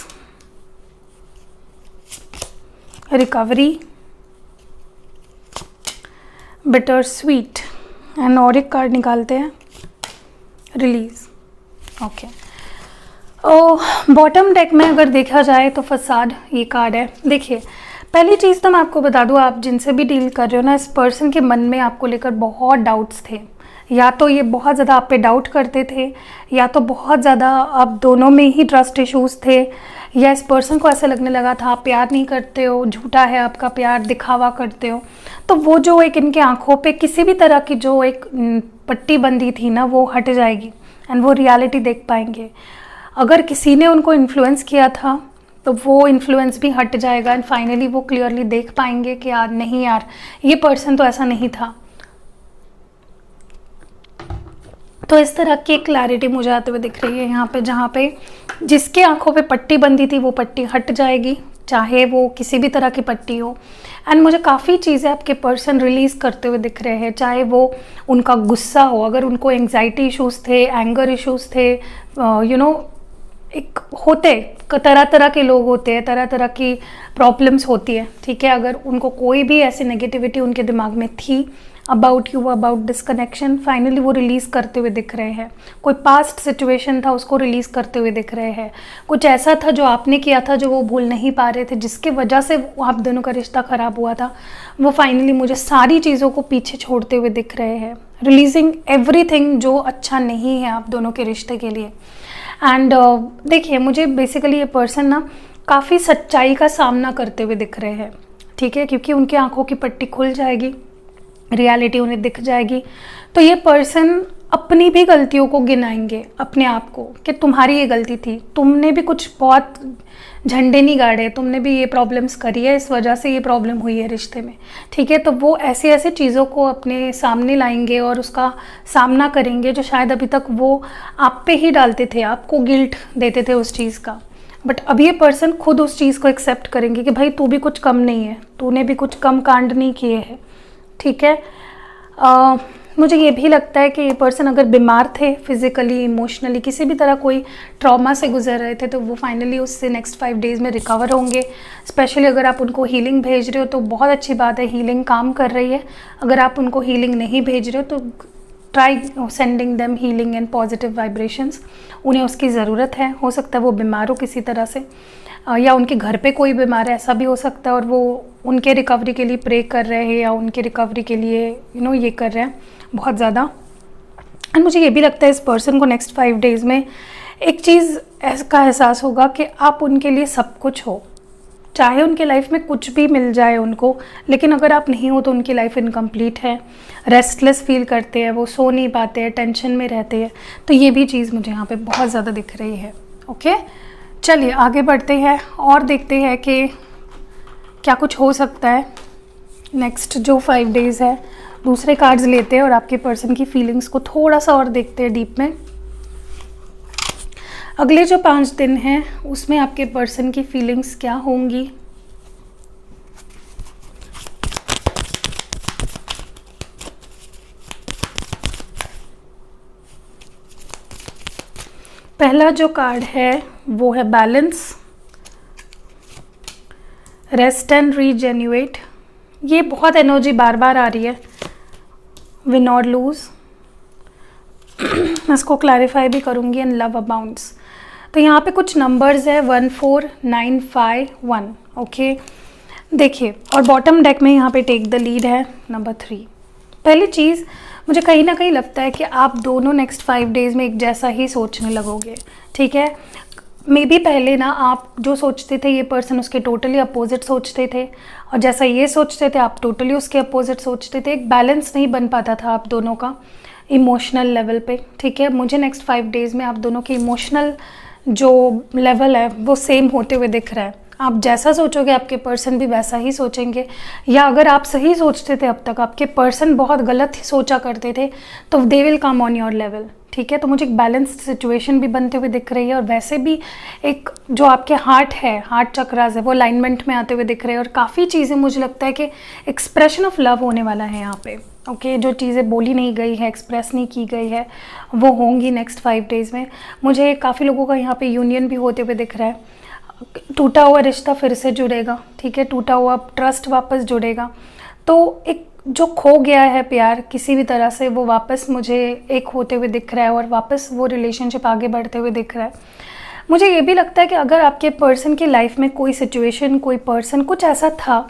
recovery, bitter sweet, and और एक कार्ड निकालते हैं, रिलीज। ओके, बॉटम डेक में अगर देखा जाए तो फसाद ये कार्ड है। देखिए, पहली चीज़ तो मैं आपको बता दूँ, आप जिनसे भी डील कर रहे हो ना, इस पर्सन के मन में आपको लेकर बहुत डाउट्स थे। या तो ये बहुत ज़्यादा आप पे डाउट करते थे, या तो बहुत ज़्यादा आप दोनों में ही ट्रस्ट इश्यूज़ थे, या इस पर्सन को ऐसा लगने लगा था आप प्यार नहीं करते हो, झूठा है आपका प्यार, दिखावा करते हो। तो वो जो एक इनके आँखों पे किसी भी तरह की जो एक पट्टी बंदी थी ना, वो हट जाएगी एंड वो रियलिटी देख पाएंगे। अगर किसी ने उनको इन्फ्लुएंस किया था तो वो इन्फ्लुएंस भी हट जाएगा एंड फाइनली वो क्लियरली देख पाएंगे कि यार नहीं, यार ये पर्सन तो ऐसा नहीं था। तो इस तरह की क्लैरिटी मुझे आते हुए दिख रही है यहाँ पे, जहाँ पे जिसके आंखों पे पट्टी बंदी थी वो पट्टी हट जाएगी, चाहे वो किसी भी तरह की पट्टी हो। एंड मुझे काफ़ी चीज़ें आपके पर्सन रिलीज़ करते हुए दिख रहे हैं, चाहे वो उनका गुस्सा हो, अगर उनको एंग्जाइटी इश्यूज़ थे, एंगर इश्यूज़ थे, एक होते तरह तरह के लोग होते हैं, तरह तरह की प्रॉब्लम्स होती है, ठीक है। अगर उनको कोई भी ऐसी नेगेटिविटी उनके दिमाग में थी about you, about disconnection, finally वो रिलीज़ करते हुए दिख रहे हैं। कोई पास्ट सिचुएशन था उसको रिलीज़ करते हुए दिख रहे हैं। कुछ ऐसा था जो आपने किया था जो वो भूल नहीं पा रहे थे, जिसके वजह से आप दोनों का रिश्ता ख़राब हुआ था, वो फाइनली मुझे सारी चीज़ों को पीछे छोड़ते हुए दिख रहे हैं, रिलीजिंग एवरीथिंग जो अच्छा नहीं है आप दोनों के रिश्ते के लिए। एंड देखिए, मुझे बेसिकली ये पर्सन ना काफ़ी सच्चाई का सामना करते हुए दिख रहे हैं, ठीक है, क्योंकि उनकी आंखों की पट्टी खुल जाएगी, रियलिटी उन्हें दिख जाएगी। तो ये पर्सन अपनी भी गलतियों को गिनाएंगे अपने आप को कि तुम्हारी ये गलती थी, तुमने भी कुछ बहुत झंडे नहीं गाड़े, तुमने भी ये प्रॉब्लम्स करी है, इस वजह से ये प्रॉब्लम हुई है रिश्ते में, ठीक है। तो वो ऐसी ऐसी चीज़ों को अपने सामने लाएंगे और उसका सामना करेंगे जो शायद अभी तक वो आप पे ही डालते थे, आपको गिल्ट देते थे उस चीज़ का। बट अब ये पर्सन खुद उस चीज़ को एक्सेप्ट करेंगे कि भाई तू भी कुछ कम नहीं है, तूने भी कुछ कम कांड नहीं किए हैं, ठीक है। मुझे ये भी लगता है कि ये पर्सन अगर बीमार थे फिज़िकली, इमोशनली, किसी भी तरह कोई ट्रॉमा से गुजर रहे थे, तो वो फाइनली उससे नेक्स्ट 5 डेज़ में रिकवर होंगे। स्पेशली अगर आप उनको हीलिंग भेज रहे हो तो बहुत अच्छी बात है, हीलिंग काम कर रही है। अगर आप उनको हीलिंग नहीं भेज रहे हो तो try sending them healing and positive vibrations, उन्हें उसकी ज़रूरत है। हो सकता है वो बीमार हो किसी तरह से, या उनके घर पे कोई बीमार है, ऐसा भी हो सकता है, और वो उनके रिकवरी के लिए प्रे कर रहे हैं या उनके रिकवरी के लिए ये कर रहे हैं बहुत ज़्यादा। एंड मुझे ये भी लगता है इस पर्सन को नेक्स्ट 5 डेज़ में एक चीज़ का एहसास होगा कि आप उनके लिए सब कुछ हो, चाहे उनके लाइफ में कुछ भी मिल जाए उनको, लेकिन अगर आप नहीं हो तो उनकी लाइफ इनकम्प्लीट है, रेस्टलेस फील करते हैं, वो सो नहीं पाते हैं, टेंशन में रहते हैं। तो ये भी चीज़ मुझे यहाँ पे बहुत ज़्यादा दिख रही है। ओके, चलिए आगे बढ़ते हैं और देखते हैं कि क्या कुछ हो सकता है नेक्स्ट जो 5 डेज़ है। दूसरे कार्ड्स लेते हैं और आपके पर्सन की फीलिंग्स को थोड़ा सा और देखते हैं डीप में। अगले जो 5 दिन हैं उसमें आपके पर्सन की फीलिंग्स क्या होंगी। पहला जो कार्ड है वो है बैलेंस, रेस्ट एंड रीजेन्युएट। ये बहुत एनर्जी बार बार आ रही है, विन और लूज। मैं इसको क्लैरिफाई भी करूँगी। एंड लव अबाउंड्स, तो यहाँ पे कुछ नंबर्स है 14951। ओके, देखिए, और बॉटम डेक में यहाँ पे टेक द लीड है नंबर 3। पहली चीज़, मुझे कहीं ना कहीं लगता है कि आप दोनों नेक्स्ट 5 डेज़ में एक जैसा ही सोचने लगोगे, ठीक है। मे बी पहले ना आप जो सोचते थे ये पर्सन उसके टोटली अपोजिट सोचते थे, और जैसा ये सोचते थे आप टोटली उसके अपोजिट सोचते थे। एक बैलेंस नहीं बन पाता था आप दोनों का इमोशनल लेवल पे, ठीक है। मुझे नेक्स्ट 5 डेज़ में आप दोनों की इमोशनल जो लेवल है वो सेम होते हुए दिख रहा है। आप जैसा सोचोगे आपके पर्सन भी वैसा ही सोचेंगे, या अगर आप सही सोचते थे अब तक, आपके पर्सन बहुत गलत सोचा करते थे, तो they will come on your level, ठीक है। तो मुझे एक बैलेंस्ड सिचुएशन भी बनते हुए दिख रही है, और वैसे भी एक जो आपके हार्ट है, हार्ट चक्रास है, वो अलाइनमेंट में आते हुए दिख रहे हैं। और काफ़ी चीज़ें मुझे लगता है कि एक्सप्रेशन ऑफ लव होने वाला है यहाँ पे। ओके, जो चीज़ें बोली नहीं गई है, एक्सप्रेस नहीं की गई है, वो होंगी नेक्स्ट 5 डेज़ में। मुझे काफ़ी लोगों का यहाँ पे यूनियन भी होते हुए दिख रहा है। टूटा हुआ रिश्ता फिर से जुड़ेगा, ठीक है, टूटा हुआ ट्रस्ट वापस जुड़ेगा। तो एक जो खो गया है प्यार किसी भी तरह से, वो वापस मुझे एक होते हुए दिख रहा है, और वापस वो रिलेशनशिप आगे बढ़ते हुए दिख रहा है। मुझे ये भी लगता है कि अगर आपके पर्सन की लाइफ में कोई सिचुएशन, कोई पर्सन, कुछ ऐसा था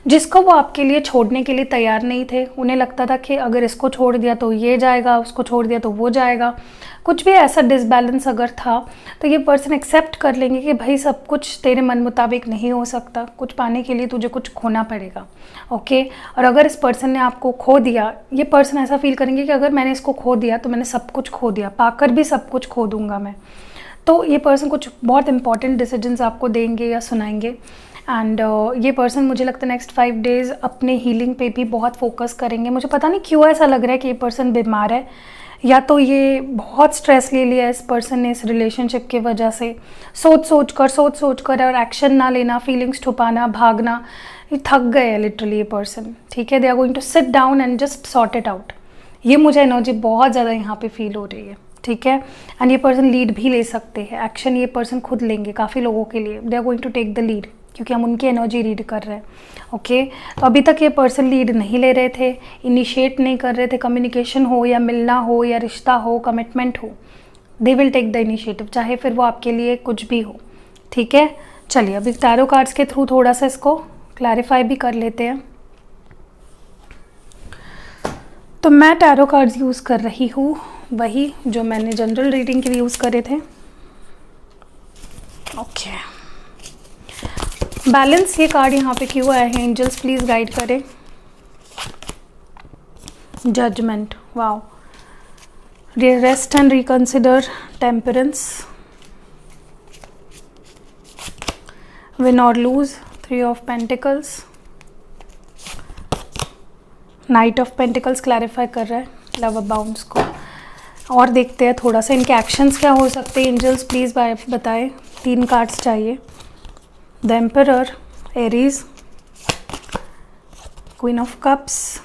जिसको वो आपके लिए छोड़ने के लिए तैयार नहीं थे, उन्हें लगता था कि अगर इसको छोड़ दिया तो ये जाएगा, उसको छोड़ दिया तो वो जाएगा, कुछ भी ऐसा डिसबैलेंस अगर था, तो ये पर्सन एक्सेप्ट कर लेंगे कि भाई सब कुछ तेरे मन मुताबिक नहीं हो सकता, कुछ पाने के लिए तुझे कुछ खोना पड़ेगा। ओके, और अगर इस पर्सन ने आपको खो दिया, ये पर्सन ऐसा फील करेंगे कि अगर मैंने इसको खो दिया तो मैंने सब कुछ खो दिया, पाकर भी सब कुछ खो दूंगा मैं। तो ये पर्सन कुछ बहुत इंपॉर्टेंट डिसीजंस आपको देंगे या सुनाएंगे। एंड ये पर्सन मुझे लगता है नेक्स्ट 5 डेज़ अपने हीलिंग पे भी बहुत फोकस करेंगे। मुझे पता नहीं क्यों ऐसा लग रहा है कि ये पर्सन बीमार है, या तो ये बहुत स्ट्रेस ले लिया है इस पर्सन ने इस रिलेशनशिप की वजह से। सोच सोच कर और एक्शन ना लेना, फीलिंग्स छुपाना, भागना, ये थक गए है लिटरली ये पर्सन, ठीक है। They are going to sit down and just sort it out. ये मुझे एनर्जी बहुत ज़्यादा यहाँ पे फील हो रही है, ठीक है। एंड ये पर्सन लीड भी ले सकते हैं, एक्शन ये पर्सन खुद लेंगे काफ़ी लोगों के लिए। They are going to take the lead, क्योंकि हम उनकी एनर्जी रीड कर रहे हैं। ओके, तो अभी तक ये पर्सन लीड नहीं ले रहे थे, इनिशिएट नहीं कर रहे थे, कम्युनिकेशन हो या मिलना हो या रिश्ता हो, कमिटमेंट हो, they will take the initiative, चाहे फिर वो आपके लिए कुछ भी हो। ठीक है, चलिए अभी टैरो कार्ड्स के थ्रू थोड़ा सा इसको क्लैरिफाई भी कर लेते हैं। तो मैं टैरो कार्ड्स यूज़ कर रही हूँ वही जो मैंने जनरल रीडिंग के लिए यूज़ करे थे। ओके, बैलेंस ये कार्ड यहाँ पे क्यों आए हैं, एंजल्स प्लीज़ गाइड करें। Judgement, wow, rest and reconsider, temperance, win और lose, 3 of pentacles, knight of pentacles clarify कर रहा है लव अबाउंड्स को। और देखते हैं थोड़ा सा इनके एक्शंस क्या हो सकते हैं, एंजल्स प्लीज़ बताएं। 3 कार्ड्स चाहिए, the emperor, Aries, queen of cups,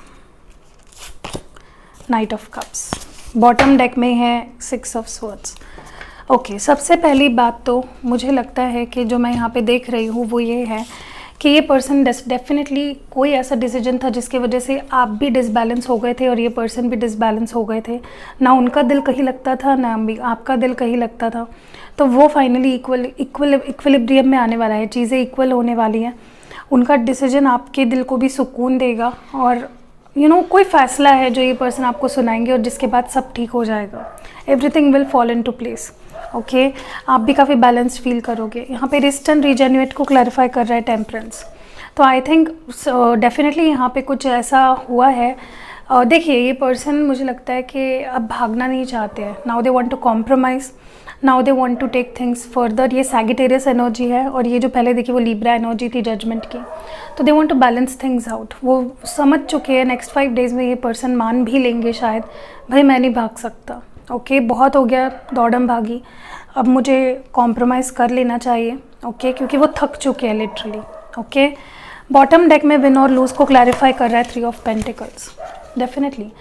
night of cups. Bottom deck में है 6 ऑफ स्वॉर्ड्स। ओके, सबसे पहली बात तो मुझे लगता है कि जो मैं यहाँ पे देख रही हूँ वो ये है कि ये पर्सन डेफिनेटली कोई ऐसा डिसीजन था जिसकी वजह से आप भी डिसबैलेंस हो गए थे और ये पर्सन भी डिसबैलेंस हो गए थे। ना उनका दिल कहीं लगता था, ना आपका दिल कहीं लगता था। तो वो फाइनली इक्विलिब्रियम में आने वाला है, चीज़ें इक्वल होने वाली हैं। उनका डिसीजन आपके दिल को भी सुकून देगा और कोई फ़ैसला है जो ये पर्सन आपको सुनाएंगे और जिसके बाद सब ठीक हो जाएगा। Everything will fall into place. Okay, आप भी काफ़ी बैलेंस्ड फील करोगे। यहाँ पे रिस्ट एंड रीजेन्युएट को क्लैरिफाई कर रहा है टेम्परेंस। तो आई थिंक डेफिनेटली यहाँ पे कुछ ऐसा हुआ है। देखिए, ये पर्सन मुझे लगता है कि अब भागना नहीं चाहते हैं। Now they want to compromise, now they want to take things further. ये सैगिटेरियस एनर्जी है और ये जो पहले देखिए वो लिब्रा एनर्जी थी जजमेंट की। तो they want to balance things out. वो समझ चुके हैं नेक्स्ट 5 डेज़ में ये पर्सन मान भी लेंगे शायद, भाई मैं नहीं भाग सकता। ओके, बहुत हो गया दौड़म भागी, अब मुझे कॉम्प्रोमाइज़ कर लेना चाहिए। ओके, क्योंकि वो थक चुके हैं लिटरली। ओके, बॉटम डेक में विन और लूज़ को क्लैरिफाई कर रहा है 3 ऑफ पेंटिकल्स। डेफिनेटली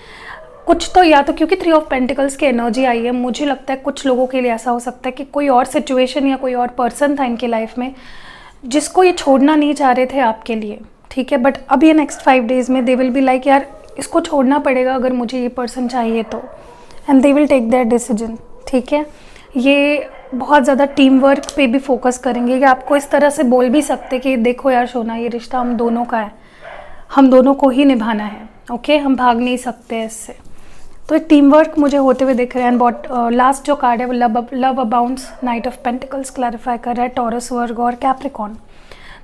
कुछ तो, या तो क्योंकि 3 ऑफ पेंटिकल्स की एनर्जी आई है, मुझे लगता है कुछ लोगों के लिए ऐसा हो सकता है कि कोई और सिचुएशन या कोई और पर्सन था इनके लाइफ में जिसको ये छोड़ना नहीं चाह रहे थे आपके लिए। ठीक है, बट अब ये नेक्स्ट 5 डेज़ में दे विल बी लाइक यार इसको छोड़ना पड़ेगा अगर मुझे ये पर्सन चाहिए तो, and they will take their decision. ठीक है, ये बहुत ज़्यादा टीम वर्क पे भी फोकस करेंगे कि आपको इस तरह से बोल भी सकते कि देखो यार सोना, ये रिश्ता हम दोनों का है, हम दोनों को ही निभाना है। ओके, हम भाग नहीं सकते इससे। तो एक टीम वर्क मुझे होते हुए दिख रहे हैं। एंड लास्ट जो कार्ड है वो love abounds, night of pentacles clarify कर रहा है टॉरस, वर्ग और कैप्रिकॉर्न।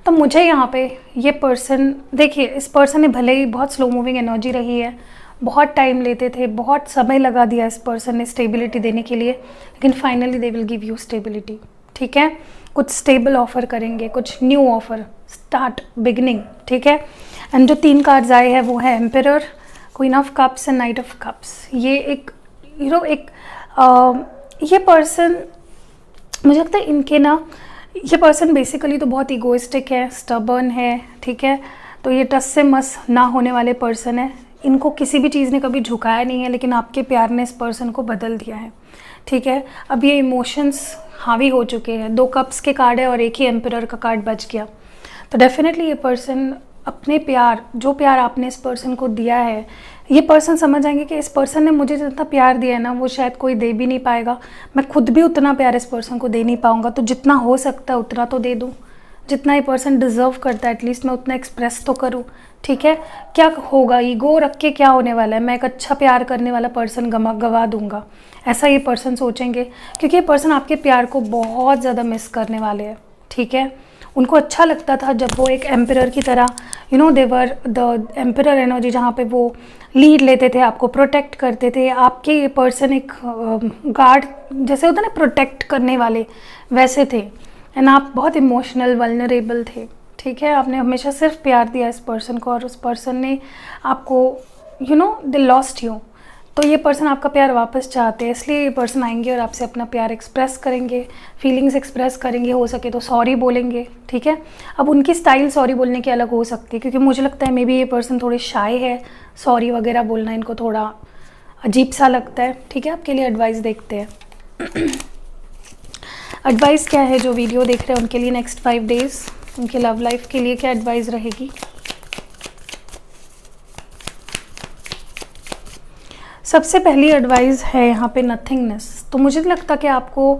तो मुझे यहाँ पे ये पर्सन, देखिए इस पर्सन ने भले ही बहुत स्लो मूविंग एनर्जी रही है, बहुत टाइम लेते थे, बहुत समय लगा दिया इस पर्सन ने स्टेबिलिटी देने के लिए, लेकिन finally they will give you stability. ठीक है, कुछ स्टेबल ऑफर करेंगे, कुछ न्यू ऑफर, स्टार्ट, बिगनिंग। ठीक है, एंड जो 3 कार्ड्स आए हैं वो है emperor, queen of cups and night of cups. ये एक ये पर्सन, मुझे लगता है इनके ना, ये पर्सन बेसिकली तो बहुत इगोइस्टिक है, स्टबर्न है। ठीक है, तो ये टस से मस ना होने वाले पर्सन है। इनको किसी भी चीज़ ने कभी झुकाया नहीं है, लेकिन आपके प्यार ने इस पर्सन को बदल दिया है। ठीक है, अब ये इमोशंस हावी हो चुके हैं। 2 कप्स के कार्ड है और एक ही एम्परर का कार्ड बच गया। तो डेफिनेटली ये पर्सन अपने प्यार, जो प्यार आपने इस पर्सन को दिया है, ये पर्सन समझ आएंगे कि इस पर्सन ने मुझे जितना प्यार दिया है ना वो शायद कोई दे भी नहीं पाएगा। मैं खुद भी उतना प्यार इस पर्सन को दे नहीं पाऊँगा, तो जितना हो सकता है उतना तो दे दूँ। जितना ये पर्सन डिज़र्व करता है एटलीस्ट मैं उतना एक्सप्रेस तो करूँ। ठीक है, क्या होगा, ईगो रख के क्या होने वाला है, मैं एक अच्छा प्यार करने वाला पर्सन गवा दूंगा, ऐसा ये पर्सन सोचेंगे, क्योंकि ये पर्सन आपके प्यार को बहुत ज़्यादा मिस करने वाले हैं। ठीक है, उनको अच्छा लगता था जब वो एक एम्परर की तरह, देवर द एम्परर एनर्जी, जहाँ पे वो लीड लेते थे, आपको प्रोटेक्ट करते थे। आपके ये पर्सन एक गार्ड जैसे होता है ना, प्रोटेक्ट करने वाले, वैसे थे। एंड आप बहुत इमोशनल, वल्नरेबल थे। ठीक है, आपने हमेशा सिर्फ प्यार दिया इस पर्सन को और उस पर्सन ने आपको दे लॉस्ट यू। तो ये पर्सन आपका प्यार वापस चाहते हैं, इसलिए ये पर्सन आएंगे और आपसे अपना प्यार एक्सप्रेस करेंगे, फीलिंग्स एक्सप्रेस करेंगे, हो सके तो सॉरी बोलेंगे। ठीक है, अब उनकी स्टाइल सॉरी बोलने की अलग हो सकती है, क्योंकि मुझे लगता है मे बी ये पर्सन थोड़े शाय है, सॉरी वगैरह बोलना इनको थोड़ा अजीब सा लगता है। ठीक है, आपके लिए एडवाइस देखते हैं। एडवाइस क्या है जो वीडियो देख रहे हैं उनके लिए नेक्स्ट 5 डेज़। उनके लव लाइफ के लिए क्या एडवाइस रहेगी। सबसे पहली एडवाइस है यहाँ पे नथिंगनेस। तो मुझे लगता कि आपको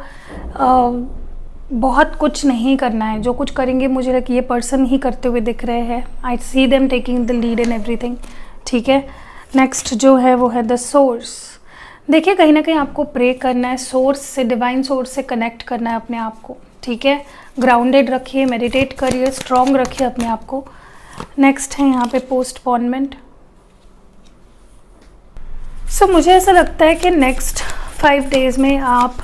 बहुत कुछ नहीं करना है, जो कुछ करेंगे मुझे लगता ये पर्सन ही करते हुए दिख रहे हैं। I see them taking the lead in everything, ठीक है। नेक्स्ट जो है वो है द सोर्स। देखिए कहीं ना कहीं आपको प्रे करना है, सोर्स से, डिवाइन सोर्स से कनेक्ट करना है अपने आप को, ठीक है। ग्राउंडेड रखिए, मेडिटेट करिए, स्ट्रॉन्ग रखिए अपने आप को। नेक्स्ट है यहाँ पे पोस्टपोनमेंट। सो मुझे ऐसा लगता है कि नेक्स्ट 5 डेज में आप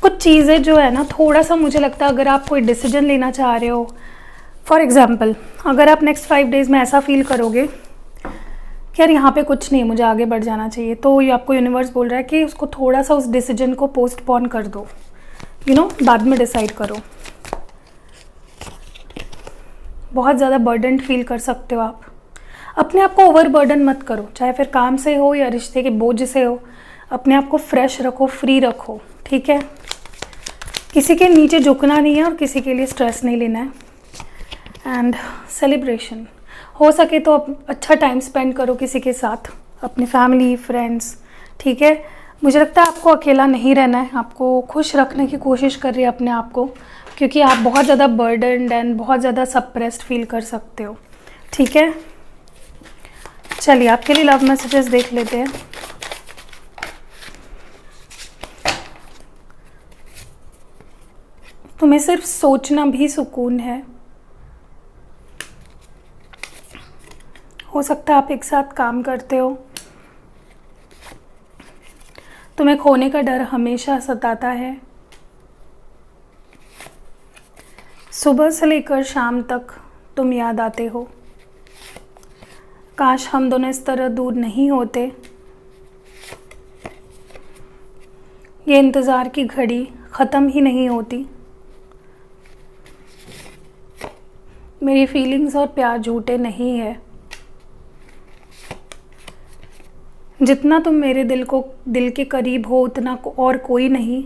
कुछ चीज़ें जो है ना, थोड़ा सा मुझे लगता है अगर आप कोई डिसीजन लेना चाह रहे हो, फॉर एग्जांपल अगर आप नेक्स्ट 5 डेज में ऐसा फील करोगे कि यार यहाँ पे कुछ नहीं, मुझे आगे बढ़ जाना चाहिए, तो ये आपको यूनिवर्स बोल रहा है कि उसको थोड़ा सा, उस डिसीजन को पोस्टपोन कर दो, बाद में डिसाइड करो। बहुत ज़्यादा बर्डन फील कर सकते हो आप, अपने आप को ओवर बर्डन मत करो, चाहे फिर काम से हो या रिश्ते के बोझ से हो। अपने आप को फ्रेश रखो, फ्री रखो, ठीक है। किसी के नीचे झुकना नहीं है और किसी के लिए स्ट्रेस नहीं लेना है। एंड सेलिब्रेशन, हो सके तो अच्छा टाइम स्पेंड करो किसी के साथ, अपनी फैमिली, फ्रेंड्स, ठीक है। मुझे लगता है आपको अकेला नहीं रहना है, आपको खुश रखने की कोशिश कर रही है अपने आप को, क्योंकि आप बहुत ज़्यादा बर्डनड एंड बहुत ज़्यादा सप्रेस्ड फील कर सकते हो, ठीक है। चलिए आपके लिए लव मैसेजेस देख लेते हैं। तुम्हें सिर्फ सोचना भी सुकून है। हो सकता है आप एक साथ काम करते हो, तुम्हें खोने का डर हमेशा सताता है। सुबह से लेकर शाम तक तुम याद आते हो। काश हम दोनों इस तरह दूर नहीं होते। ये इंतज़ार की घड़ी ख़त्म ही नहीं होती। मेरी फीलिंग्स और प्यार झूठे नहीं है। जितना तुम मेरे दिल के करीब हो उतना और कोई नहीं।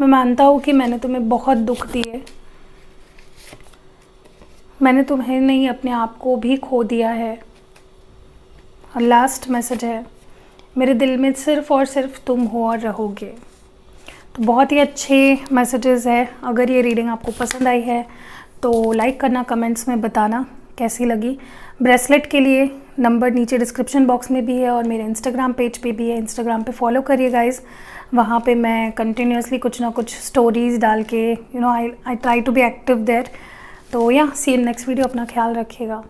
मैं मानता हूँ कि मैंने तुम्हें बहुत दुख दिए। मैंने तुम्हें नहीं, अपने आप को भी खो दिया है। और लास्ट मैसेज है, मेरे दिल में सिर्फ़ और सिर्फ तुम हो और रहोगे। तो बहुत ही अच्छे मैसेजेस है। अगर ये रीडिंग आपको पसंद आई है तो लाइक करना, कमेंट्स में बताना कैसी लगी। ब्रेसलेट के लिए नंबर नीचे डिस्क्रिप्शन बॉक्स में भी है और मेरे इंस्टाग्राम पेज पे भी है। इंस्टाग्राम पे फॉलो करिए गाइज़, वहाँ पे मैं कंटिन्यूसली कुछ ना कुछ स्टोरीज़ डाल के I try to be active there. तो या सी इन नेक्स्ट वीडियो। अपना ख्याल रखिएगा।